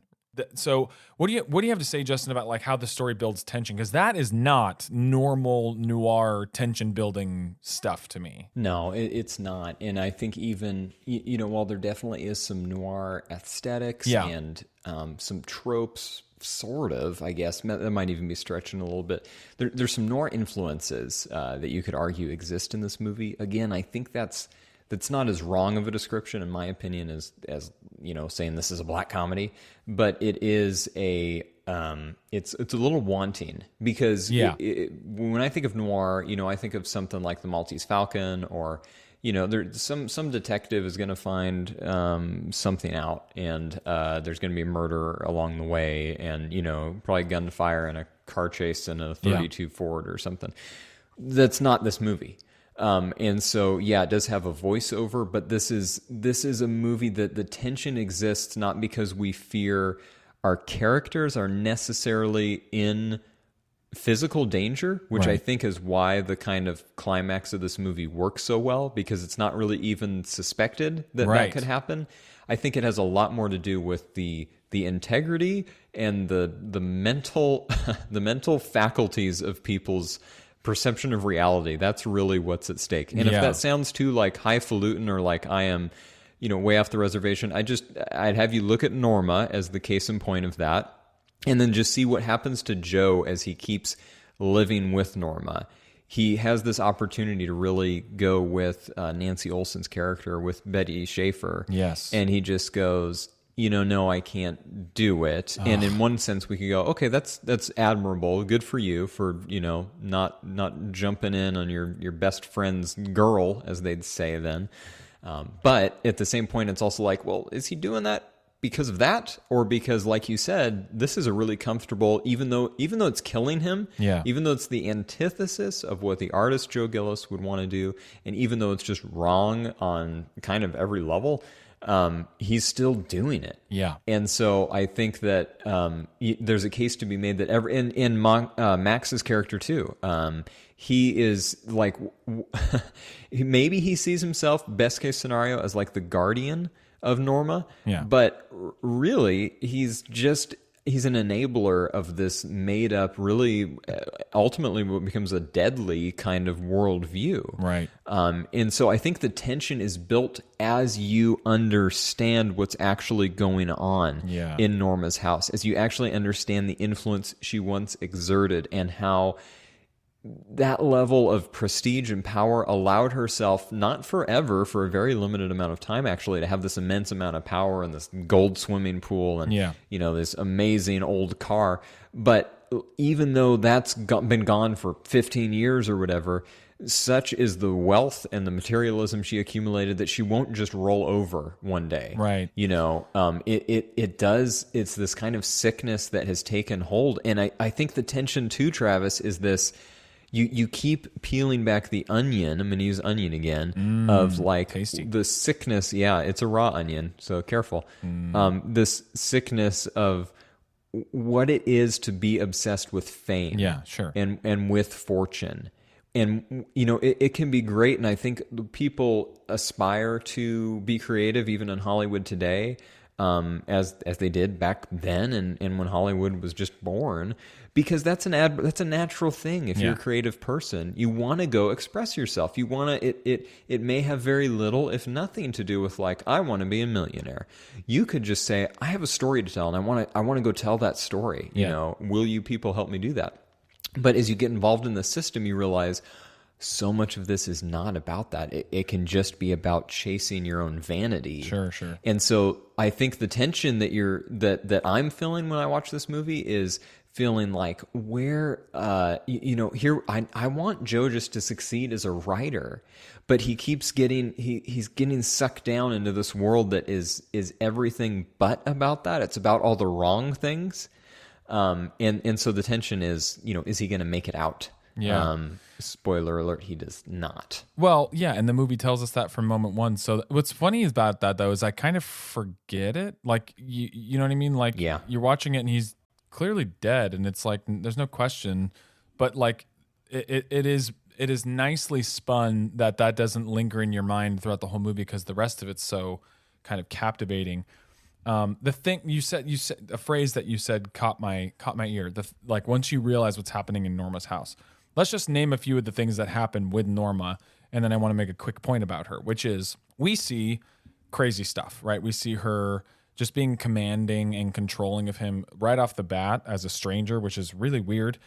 So what do you have to say, Justin, about like how the story builds tension? Because that is not normal noir tension building stuff to me. No, it's not. And I think even, while there definitely is some noir aesthetics and some tropes, sort of, I guess, that might even be stretching a little bit. There's some noir influences that you could argue exist in this movie. Again, I think that's not as wrong of a description, in my opinion, as saying this is a black comedy, but it is it's a little wanting because when I think of noir, I think of something like The Maltese Falcon, or there's some detective is going to find something out, and there's going to be a murder along the way, and probably gunfire and a car chase in a 32 Ford or something. That's not this movie. And so, it does have a voiceover, but this is a movie that the tension exists not because we fear our characters are necessarily in physical danger, which I think is why the kind of climax of this movie works so well, because it's not really even suspected that could happen. I think it has a lot more to do with the integrity and the mental the mental faculties of people's perception of reality. That's really what's at stake. And if that sounds too like highfalutin or like I am, way off the reservation, I'd have you look at Norma as the case in point of that, and then just see what happens to Joe as he keeps living with Norma. He has this opportunity to really go with Nancy Olsen's character, with Betty Schaefer. Yes. And he just goes, no, I can't do it. And in one sense, we could go, okay, that's admirable. Good for you for, not jumping in on your best friend's girl, as they'd say then. But at the same point, it's also like, well, is he doing that because of that? Or because, like you said, this is a really comfortable, even though it's killing him, even though it's the antithesis of what the artist Joe Gillis would want to do, and even though it's just wrong on kind of every level, he's still doing it. Yeah. And so I think that there's a case to be made that in Max's character too, he is like, maybe he sees himself, best case scenario, as like the guardian of Norma. Yeah. But really, he's an enabler of this made up, really, ultimately what becomes a deadly kind of worldview. Right. And so I think the tension is built as you understand what's actually going on in Norma's house, as you actually understand the influence she once exerted and how that level of prestige and power allowed herself, not forever, for a very limited amount of time, actually, to have this immense amount of power and this gold swimming pool and, this amazing old car. But even though that's been gone for 15 years or whatever, such is the wealth and the materialism she accumulated that she won't just roll over one day. Right. It's this kind of sickness that has taken hold. And I think the tension too, Travis, is this. You keep peeling back the onion. I'm going to use onion again, of like tasty. The sickness. Yeah, it's a raw onion, so careful. This sickness of what it is to be obsessed with fame. Yeah, sure. And with fortune. And, it can be great. And I think people aspire to be creative even in Hollywood today, as they did back then and when Hollywood was just born, because that's a natural thing. If you're a creative person, you want to go express yourself. You want to, it may have very little, if nothing, to do with like, I want to be a millionaire. You could just say, I have a story to tell and I want to go tell that story. Will you people help me do that? But as you get involved in the system, you realize so much of this is not about that. It can just be about chasing your own vanity. Sure. And so I think the tension that I'm feeling when I watch this movie is feeling like here I want Joe just to succeed as a writer, but he keeps he's getting sucked down into this world that is everything but about that. It's about all the wrong things. And so the tension is, is he going to make it out? Yeah. Spoiler alert, he does not. Well, yeah, and the movie tells us that from moment one. So what's funny about that, though, is I kind of forget it. Like, you know what I mean? Like, you're watching it and he's clearly dead, and it's like, there's no question. But, like, it is nicely spun that doesn't linger in your mind throughout the whole movie because the rest of it's so kind of captivating. The thing you said a phrase that you said caught my ear. Like, once you realize what's happening in Norma's house. Let's just name a few of the things that happen with Norma, and then I want to make a quick point about her, which is we see crazy stuff, right? We see her just being commanding and controlling of him right off the bat as a stranger, which is really weird.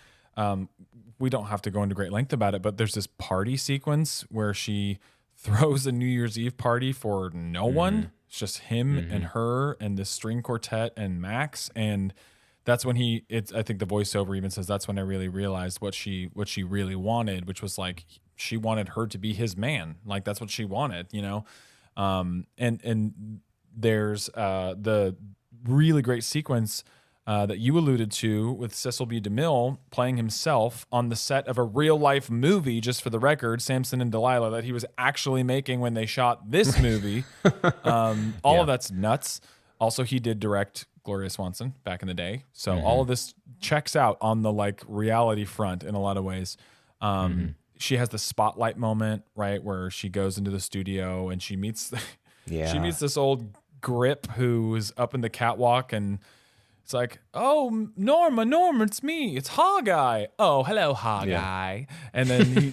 We don't have to go into great length about it, but there's this party sequence where she throws a New Year's Eve party for no one. It's just him and her and this string quartet and Max. And that's when I think the voiceover even says, that's when I really realized what she really wanted, which was like, she wanted her to be his man. Like, that's what she wanted, and there's the really great sequence that you alluded to with Cecil B. DeMille playing himself on the set of a real life movie, just for the record, Samson and Delilah, that he was actually making when they shot this movie. All of that's nuts. Also, he did direct Gloria Swanson back in the day. So all of this checks out on the like reality front in a lot of ways. She has the spotlight moment, right, where she goes into the studio and she meets this old grip who is up in the catwalk, and it's like, oh, Norma, it's me. It's Hawkeye. Oh, hello, Hawkeye. Yeah. And then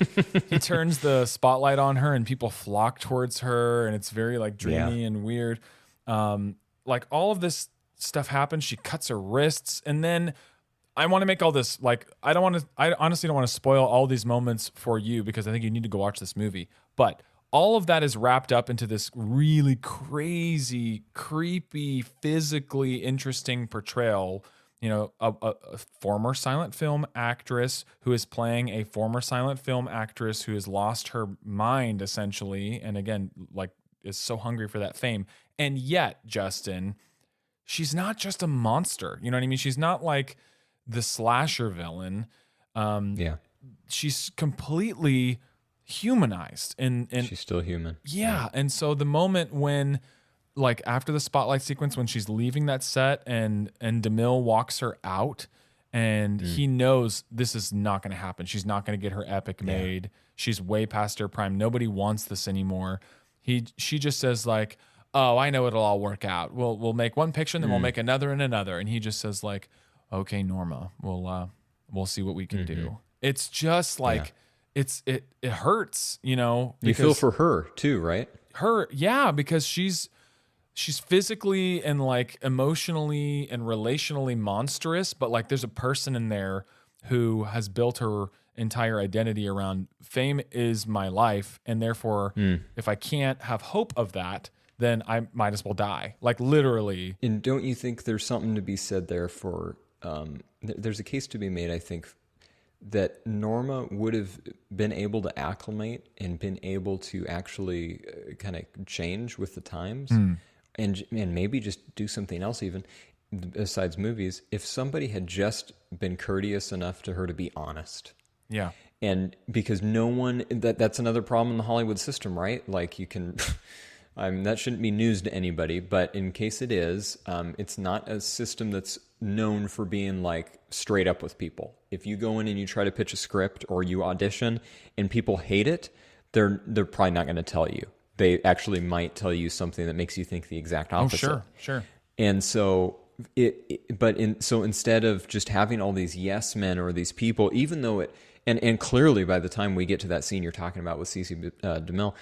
he turns the spotlight on her and people flock towards her, and it's very like dreamy and weird. Like, all of this stuff happens. She cuts her wrists, and then I want to make all this like, I honestly don't want to spoil all these moments for you because I think you need to go watch this movie. But all of that is wrapped up into this really crazy, creepy, physically interesting portrayal. A former silent film actress who is playing a former silent film actress who has lost her mind, essentially, and again, like, is so hungry for that fame. And yet, Justin, she's not just a monster. You know what I mean? She's not like the slasher villain. She's completely humanized, and she's still human. Yeah. And so the moment when, like, after the spotlight sequence, when she's leaving that set and DeMille walks her out and he knows this is not going to happen. She's not going to get her epic made. She's way past her prime. Nobody wants this anymore. She just says like, "Oh, I know it'll all work out. We'll make one picture and then we'll make another and another." And he just says like, "Okay, Norma, we'll see what we can do." It's just like it hurts, you know. You feel for her too, right? Because she's physically and like emotionally and relationally monstrous, but like there's a person in there who has built her entire identity around fame is my life, and therefore if I can't have hope of that, then I might as well die. Like literally. And don't you think there's something to be said there for there's a case to be made, I think, that Norma would have been able to acclimate and been able to actually kind of change with the times and maybe just do something else even besides movies if somebody had just been courteous enough to her to be honest. Yeah. And because no one, that's another problem in the Hollywood system, right? Like you can, that shouldn't be news to anybody, but in case it is, it's not a system that's known for being like straight up with people. If you go in and you try to pitch a script or you audition and people hate it, they're probably not going to tell you. They actually might tell you something that makes you think the exact opposite. Oh, sure. And so so instead of just having all these yes men or these people, even though and clearly by the time we get to that scene you're talking about with Cece DeMille,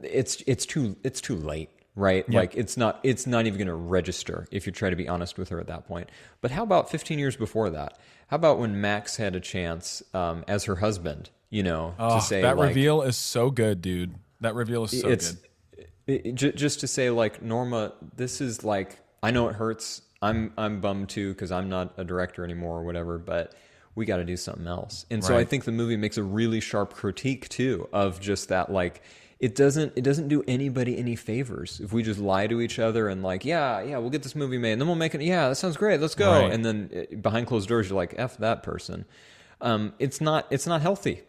it's too late, right? Yep. Like it's not even going to register if you try to be honest with her at that point. But how about 15 years before that? How about when Max had a chance as her husband, you know, to say that like, reveal is so good, dude. That reveal is so good. Just to say like, Norma, this is like, I know it hurts. I'm bummed too because I'm not a director anymore or whatever, but we got to do something else. And so I think the movie makes a really sharp critique too of just that, like, it doesn't do anybody any favors if we just lie to each other and like, yeah, we'll get this movie made and then we'll make it. Yeah, that sounds great. Let's go. Right. And then behind closed doors, you're like, F that person. It's not healthy.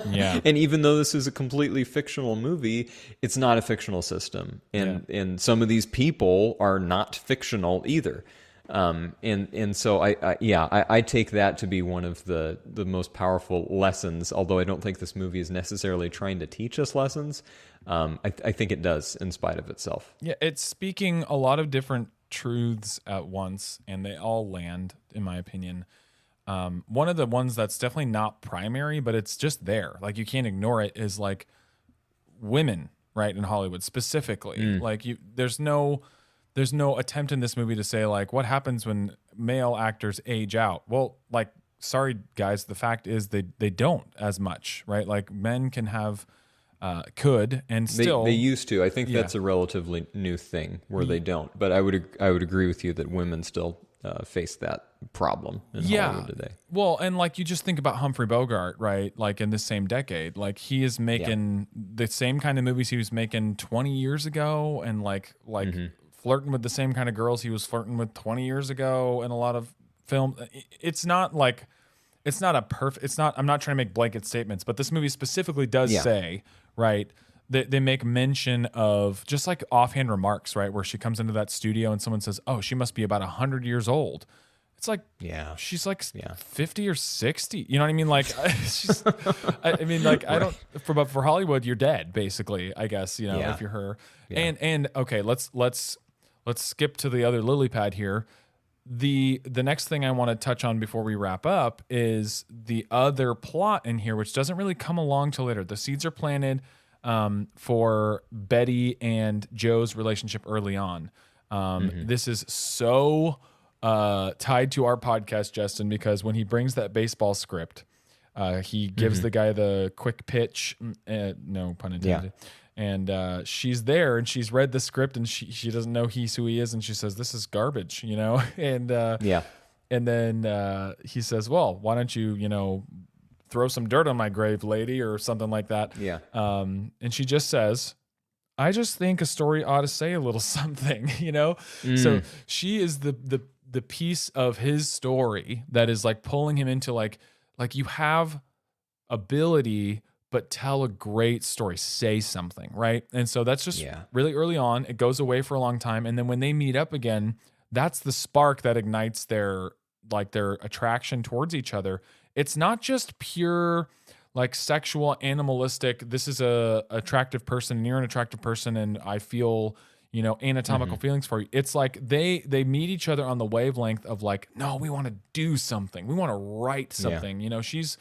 Yeah. And even though this is a completely fictional movie, it's not a fictional system. And some of these people are not fictional either. And so I take that to be one of the most powerful lessons, although I don't think this movie is necessarily trying to teach us lessons. I think it does in spite of itself. Yeah, it's speaking a lot of different truths at once, and they all land, in my opinion. One of the ones that's definitely not primary, but it's just there, like you can't ignore it, is like women, right, in Hollywood specifically. Like there's no attempt in this movie to say like what happens when male actors age out. Well, like, sorry guys, the fact is they don't as much, right? Like men can have could and still they used to. I think that's a relatively new thing where they don't. But I would agree with you that women still face that problem in Hollywood today. Well, and like you just think about Humphrey Bogart, right? Like in the same decade, like he is making the same kind of movies he was making 20 years ago, and like flirting with the same kind of girls he was flirting with 20 years ago in a lot of film. It's not like I'm not trying to make blanket statements, but this movie specifically does say, right, they make mention of just like offhand remarks, right, where she comes into that studio and someone says, "Oh, she must be about 100 years old." It's like, she's like 50 or 60. You know what I mean? Like, she's, I mean, like, I don't. For Hollywood, you're dead, basically. I guess, you know, if you're her. Yeah. And okay, let's skip to the other lily pad here. The next thing I want to touch on before we wrap up is the other plot in here, which doesn't really come along till later. The seeds are planted for Betty and Joe's relationship early on. This is so tied to our podcast, Justin, because when he brings that baseball script, he gives the guy the quick pitch, no pun intended. And she's there and she's read the script and she doesn't know who he is, and she says, "This is garbage," you know? And and then he says, "Well, why don't you, you know, throw some dirt on my grave, lady," or something like that. And she just says, "I just think a story ought to say a little something," you know? So she is the piece of his story that is like pulling him into like you have ability, but tell a great story, say something, right? And so that's just really early on. It goes away for a long time. And then when they meet up again, that's the spark that ignites their like their attraction towards each other, it's not just pure like sexual animalistic. This is a attractive person and you're an attractive person and I feel, anatomical feelings for you. It's like they meet each other on the wavelength of like, no, we want to do something. We want to write something. She's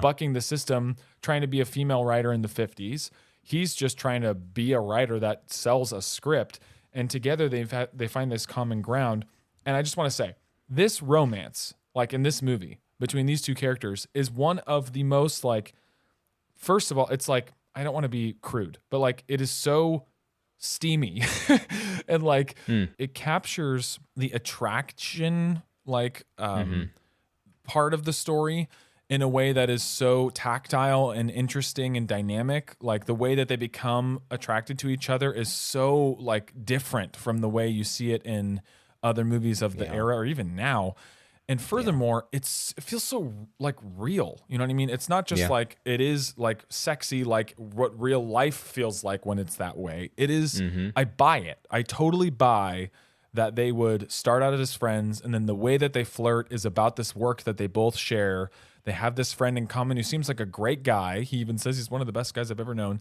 bucking the system, trying to be a female writer in the 50s. He's just trying to be a writer that sells a script. And together they find this common ground. And I just want to say, this romance, like in this movie, between these two characters is one of the most like, first of all, it's like, I don't want to be crude, but like it is so steamy and like it captures the attraction like part of the story in a way that is so tactile and interesting and dynamic. Like the way that they become attracted to each other is so like different from the way you see it in other movies of the era or even now. And furthermore, it feels so like real. You know what I mean? It's not just like it is like sexy, like what real life feels like when it's that way. It is, I buy it. I totally buy that they would start out as friends. And then the way that they flirt is about this work that they both share. They have this friend in common who seems like a great guy. He even says he's one of the best guys I've ever known.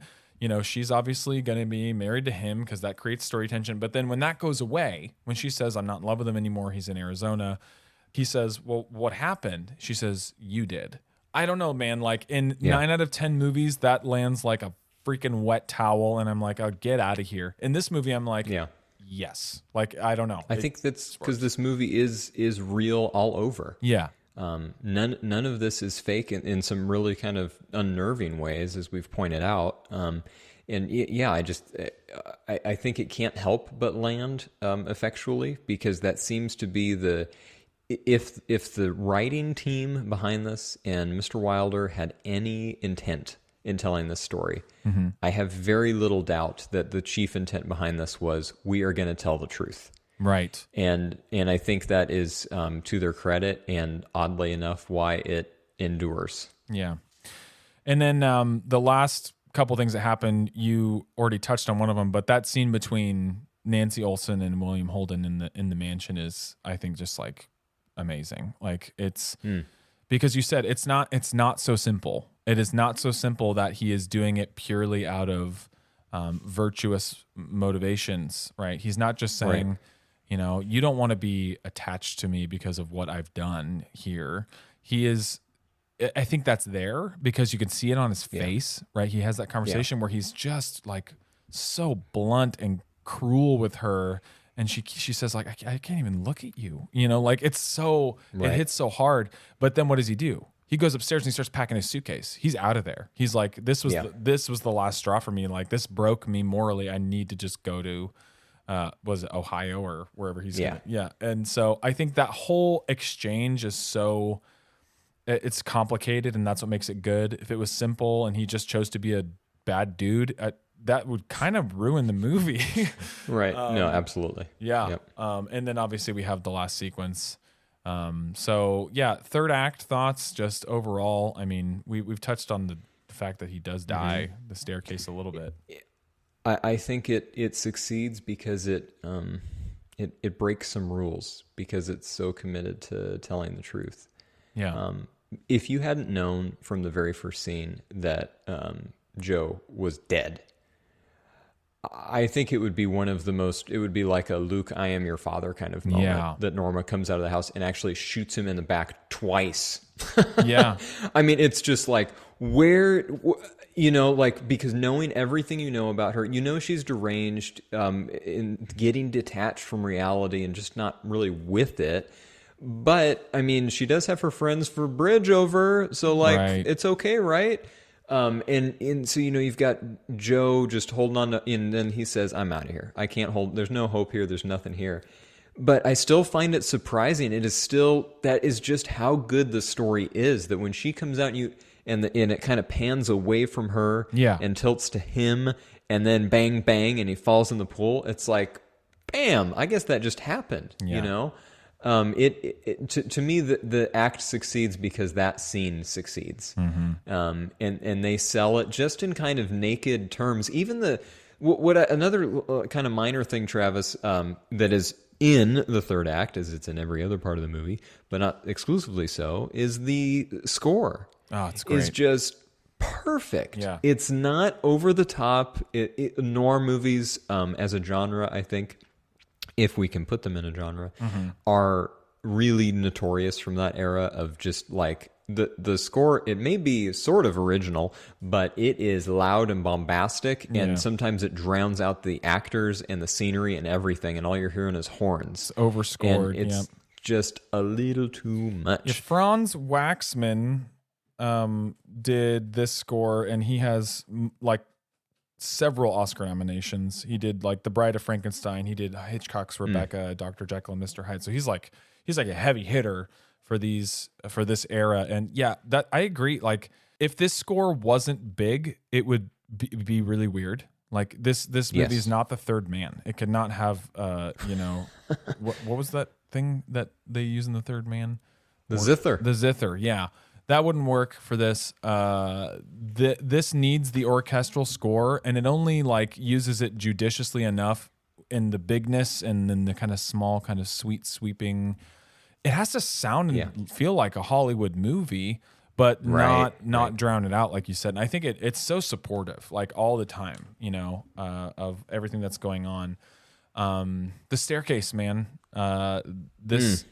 She's obviously going to be married to him because that creates story tension. But then when that goes away, when she says, I'm not in love with him anymore, he's in Arizona. He says, well, what happened? She says, you did. I don't know, man. Like in 9 out of 10 movies, that lands like a freaking wet towel. And I'm like, oh, get out of here. In this movie, I'm like, yes. Like, I don't know. I think that's because this movie is real all over. Yeah. None of this is fake in some really kind of unnerving ways, as we've pointed out. I think it can't help but land effectually, because that seems to be if the writing team behind this and Mr. Wilder had any intent in telling this story, I have very little doubt that the chief intent behind this was, we are going to tell the truth. Right. And I think that is to their credit, and oddly enough, why it endures. Yeah. And then the last couple things that happened, you already touched on one of them, but that scene between Nancy Olson and William Holden in the mansion is, I think, just like amazing. Like it's because you said it's not so simple. It is not so simple that he is doing it purely out of virtuous motivations, right? He's not just saying, you don't want to be attached to me because of what I've done here. He is, I think that's there because you can see it on his face, right? He has that conversation where he's just like so blunt and cruel with her. And she says like, I can't even look at you, like it's so, it hits so hard. But then what does he do? He goes upstairs and he starts packing his suitcase. He's out of there. He's like, this was the last straw for me. Like this broke me morally. I need to just go to, was it Ohio or wherever he's going? Yeah. And so I think that whole exchange is so, it's complicated, and that's what makes it good. If it was simple and he just chose to be a bad dude, that would kind of ruin the movie. Right. No, absolutely. Yeah. Yep. And then obviously we have the last sequence. So yeah, third act thoughts, just overall. I mean, we've touched on the fact that he does die the staircase a little bit. I think it succeeds because it breaks some rules, because it's so committed to telling the truth. Yeah. If you hadn't known from the very first scene that Joe was dead, I think it would be it would be like a Luke, I am your father kind of moment, that Norma comes out of the house and actually shoots him in the back twice. Yeah. I mean, it's just like, because knowing everything you know about her, she's deranged, in getting detached from reality and just not really with it. But I mean, she does have her friends for bridge over, so it's okay, right? And so you've got Joe just holding on to, and then he says, "I'm out of here. I can't hold. There's no hope here. There's nothing here." But I still find it surprising. That is just how good the story is. That when she comes out, and it kind of pans away from her, and tilts to him, and then bang bang, and he falls in the pool. It's like, bam! I guess that just happened. To me, the act succeeds because that scene succeeds, and they sell it just in kind of naked terms. Even another kind of minor thing, Travis, that is in the third act, as it's in every other part of the movie, but not exclusively so, is the score. Oh, it's great. Is just perfect. Yeah. It's not over the top. Noir movies, as a genre, I think, if we can put them in a genre, are really notorious from that era of just like the score. It may be sort of original, but it is loud and bombastic, and sometimes it drowns out the actors and the scenery and everything, and all you're hearing is horns. Overscored. And it's just a little too much. Yeah, Franz Waxman did this score, and he has like several Oscar nominations. He did like The Bride of Frankenstein. He did Hitchcock's Rebecca, Dr. Jekyll and Mr. Hyde. So he's like a heavy hitter for this era. And yeah, that I agree. Like if this score wasn't big, it would be really weird. Like this movie is not The Third Man. It could not have what was that thing that they use in The Third Man? The zither. The zither, yeah. That wouldn't work for this. This needs the orchestral score, and it only like uses it judiciously enough in the bigness and then the kind of small, kind of sweet sweeping. It has to sound and feel like a Hollywood movie, but not drown it out, like you said. And I think it's so supportive, like all the time, of everything that's going on. The staircase, man. This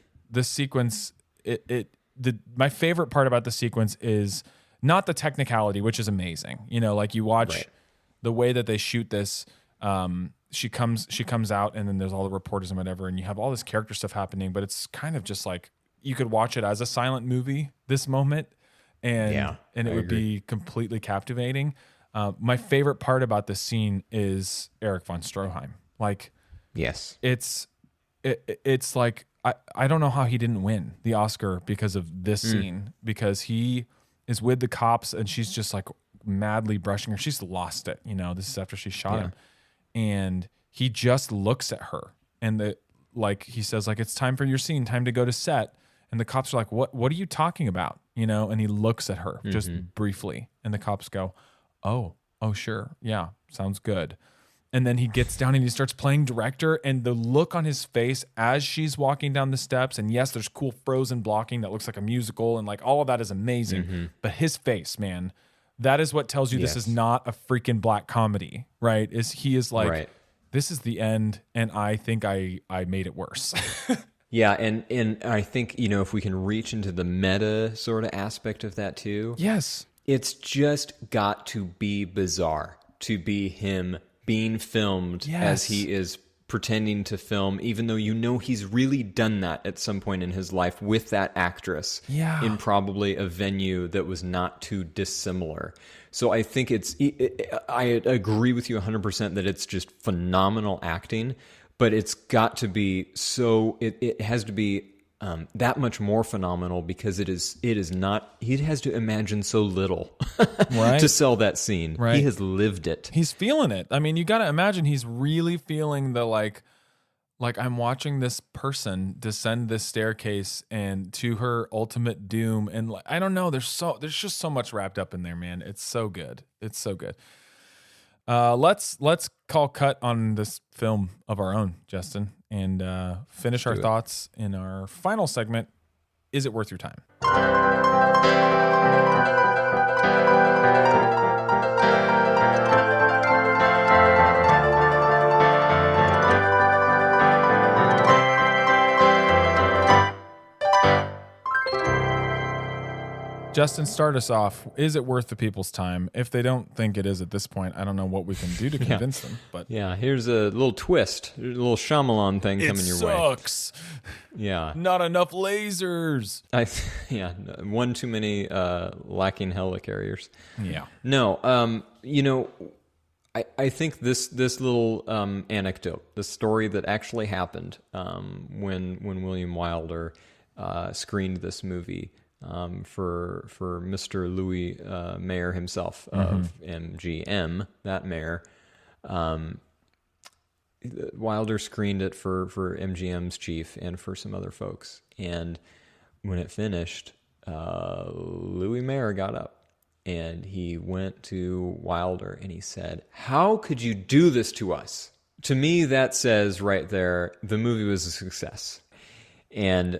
sequence, my favorite part about the sequence is not the technicality, which is amazing. Like you watch the way that they shoot this. She comes out, and then there's all the reporters and whatever, and you have all this character stuff happening, but it's kind of just like you could watch it as a silent movie, this moment, and it would be completely captivating. My favorite part about this scene is Erich von Stroheim. Like, yes, it's like. I don't know how he didn't win the Oscar because of this scene, because he is with the cops and she's just like madly brushing her. She's lost it. This is after she shot him, and he just looks at her, and he says like, it's time for your scene, time to go to set. And the cops are like, what are you talking about? And he looks at her just briefly, and the cops go, oh, sure. Yeah. Sounds good. And then he gets down and he starts playing director, and the look on his face as she's walking down the steps. And yes, there's cool frozen blocking that looks like a musical, and like all of that is amazing. But his face, man, that is what tells you this is not a freaking black comedy, right? He is like, this is the end, and I think I made it worse. Yeah, and I think, if we can reach into the meta sort of aspect of that too. Yes. It's just got to be bizarre to be him being filmed as he is pretending to film, even though he's really done that at some point in his life with that actress in probably a venue that was not too dissimilar. So I think I agree with you 100% that it's just phenomenal acting, but it's got to be it has to be that much more phenomenal, because it is not, he has to imagine so little to sell that scene. Right. He has lived it. He's feeling it. I mean, you got to imagine he's really feeling the like I'm watching this person descend this staircase and to her ultimate doom. And I don't know, there's just so much wrapped up in there, man. It's so good. It's so good. Let's call cut on this film of our own, Justin, and finish our thoughts in our final segment. Is it worth your time? Justin, start us off. Is it worth the people's time? If they don't think it is at this point, I don't know what we can do to convince them. But here's a little twist, a little Shyamalan thing coming your way. It sucks. Yeah, not enough lasers. One too many lacking helicarriers. Yeah. No, I think this little anecdote, the story that actually happened when William Wilder screened this movie. For Mr. Louis Mayer himself of MGM, that Mayer, Wilder screened it for MGM's chief and for some other folks. And when it finished, Louis Mayer got up and he went to Wilder and he said, "How could you do this to us? to me, that says right there, the movie was a success. And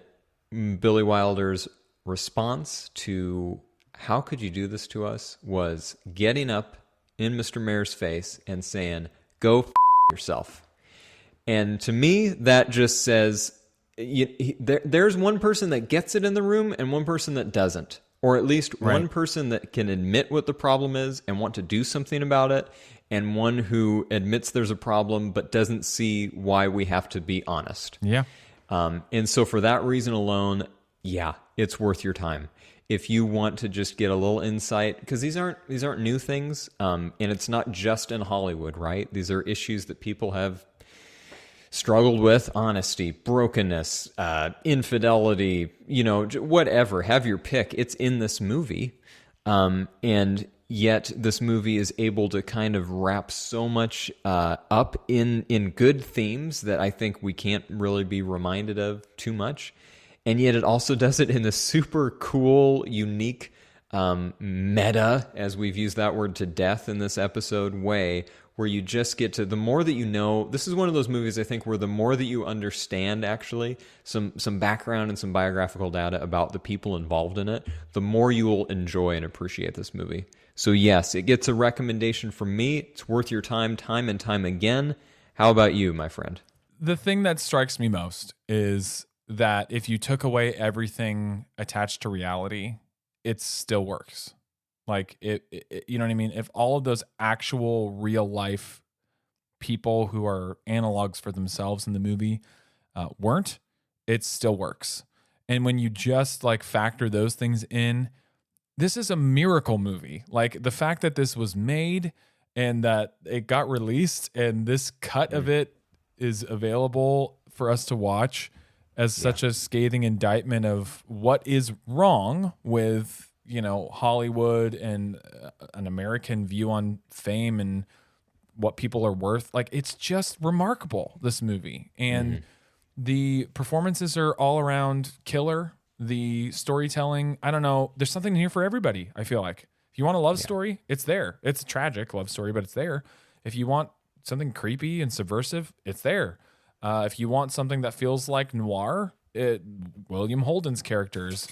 Billy Wilder's response to how could you do this to us was getting up in Mr. Mayer's face and saying, go f*** yourself. And to me, that just says there's one person that gets it in the room and one person that doesn't. Or at least one person that can admit what the problem is and want to do something about it, and one who admits there's a problem but doesn't see why we have to be honest. Yeah. And so for that reason alone, yeah, it's worth your time. If you want to just get a little insight, because these aren't new things, and it's not just in Hollywood, right? These are issues that people have struggled with: honesty, brokenness, infidelity, whatever. Have your pick. It's in this movie. And yet this movie is able to kind of wrap so much up in good themes that I think we can't really be reminded of too much. And yet it also does it in a super cool, unique, meta, as we've used that word to death in this episode, way, where you just get to, the more that you know, this is one of those movies, I think, where the more that you understand, actually, some background and some biographical data about the people involved in it, the more you will enjoy and appreciate this movie. So yes, it gets a recommendation from me. It's worth your time and time again. How about you, my friend? The thing that strikes me most is that if you took away everything attached to reality, it still works. Like it, you know what I mean? If all of those actual real life people who are analogs for themselves in the movie weren't, it still works. And when you just like factor those things in, this is a miracle movie. Like the fact that this was made and that it got released and this cut of it is available for us to watch as such a scathing indictment of what is wrong with, Hollywood and an American view on fame and what people are worth. Like, it's just remarkable, this movie. And the performances are all around killer. The storytelling, I don't know, there's something here for everybody, I feel like. If you want a love story, it's there. It's a tragic love story, but it's there. If you want something creepy and subversive, it's there. If you want something that feels like noir, William Holden's characters,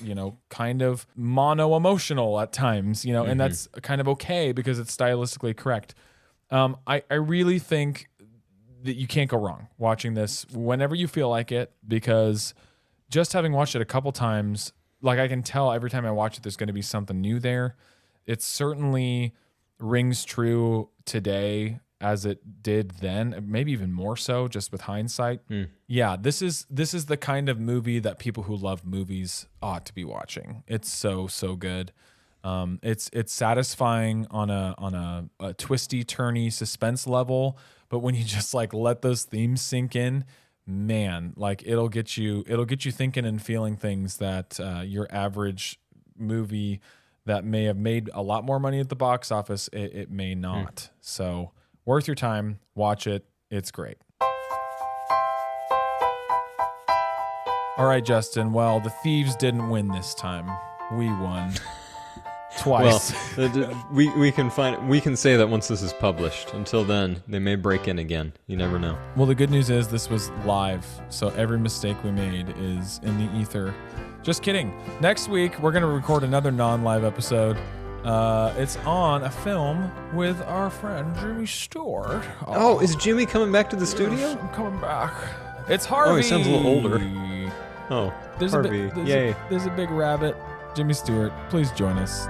kind of mono-emotional at times, and that's kind of okay because it's stylistically correct. I really think that you can't go wrong watching this whenever you feel like it, because just having watched it a couple times, like I can tell every time I watch it, there's going to be something new there. It certainly rings true today as it did then, maybe even more so, just with hindsight. Yeah, this is the kind of movie that people who love movies ought to be watching. It's so good. It's satisfying on a twisty, turny suspense level, but when you just like let those themes sink in, man, like it'll get you thinking and feeling things that your average movie that may have made a lot more money at the box office, it may not. So worth your time. Watch it. It's great. All right, Justin. Well, the thieves didn't win this time. We won twice. Well, we can say that once this is published. Until then, they may break in again. You never know. Well, the good news is this was live, so every mistake we made is in the ether. Just kidding. Next week, we're going to record another non-live episode. It's on a film with our friend Jimmy Stewart. Oh, is Jimmy coming back to the studio? I'm coming back. It's Harvey. Oh, he sounds a little older. Oh, Harvey. Yay. There's a big rabbit. Jimmy Stewart, please join us.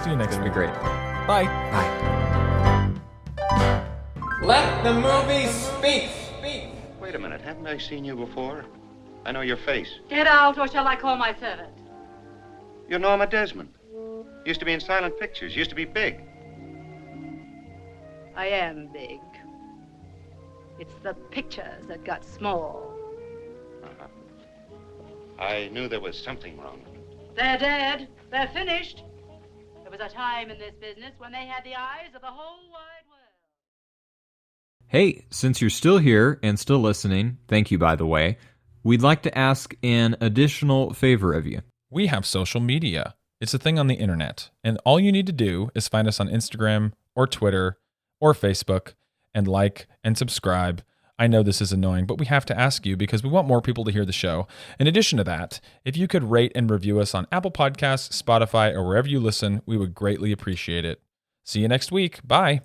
See you next week. It'll be great. Bye. Bye. Let the movie speak. Wait a minute, haven't I seen you before? I know your face. Get out, or shall I call my servant? You're Norma Desmond. Used to be in silent pictures, used to be big. I am big. It's the pictures that got small. I knew there was something wrong. They're dead. They're finished. There was a time in this business when they had the eyes of the whole wide world. Hey, since you're still here and still listening, thank you, by the way, we'd like to ask an additional favor of you. We have social media. It's a thing on the internet, and all you need to do is find us on Instagram or Twitter or Facebook and like and subscribe. I know this is annoying, but we have to ask you because we want more people to hear the show. In addition to that, if you could rate and review us on Apple Podcasts, Spotify, or wherever you listen, we would greatly appreciate it. See you next week. Bye.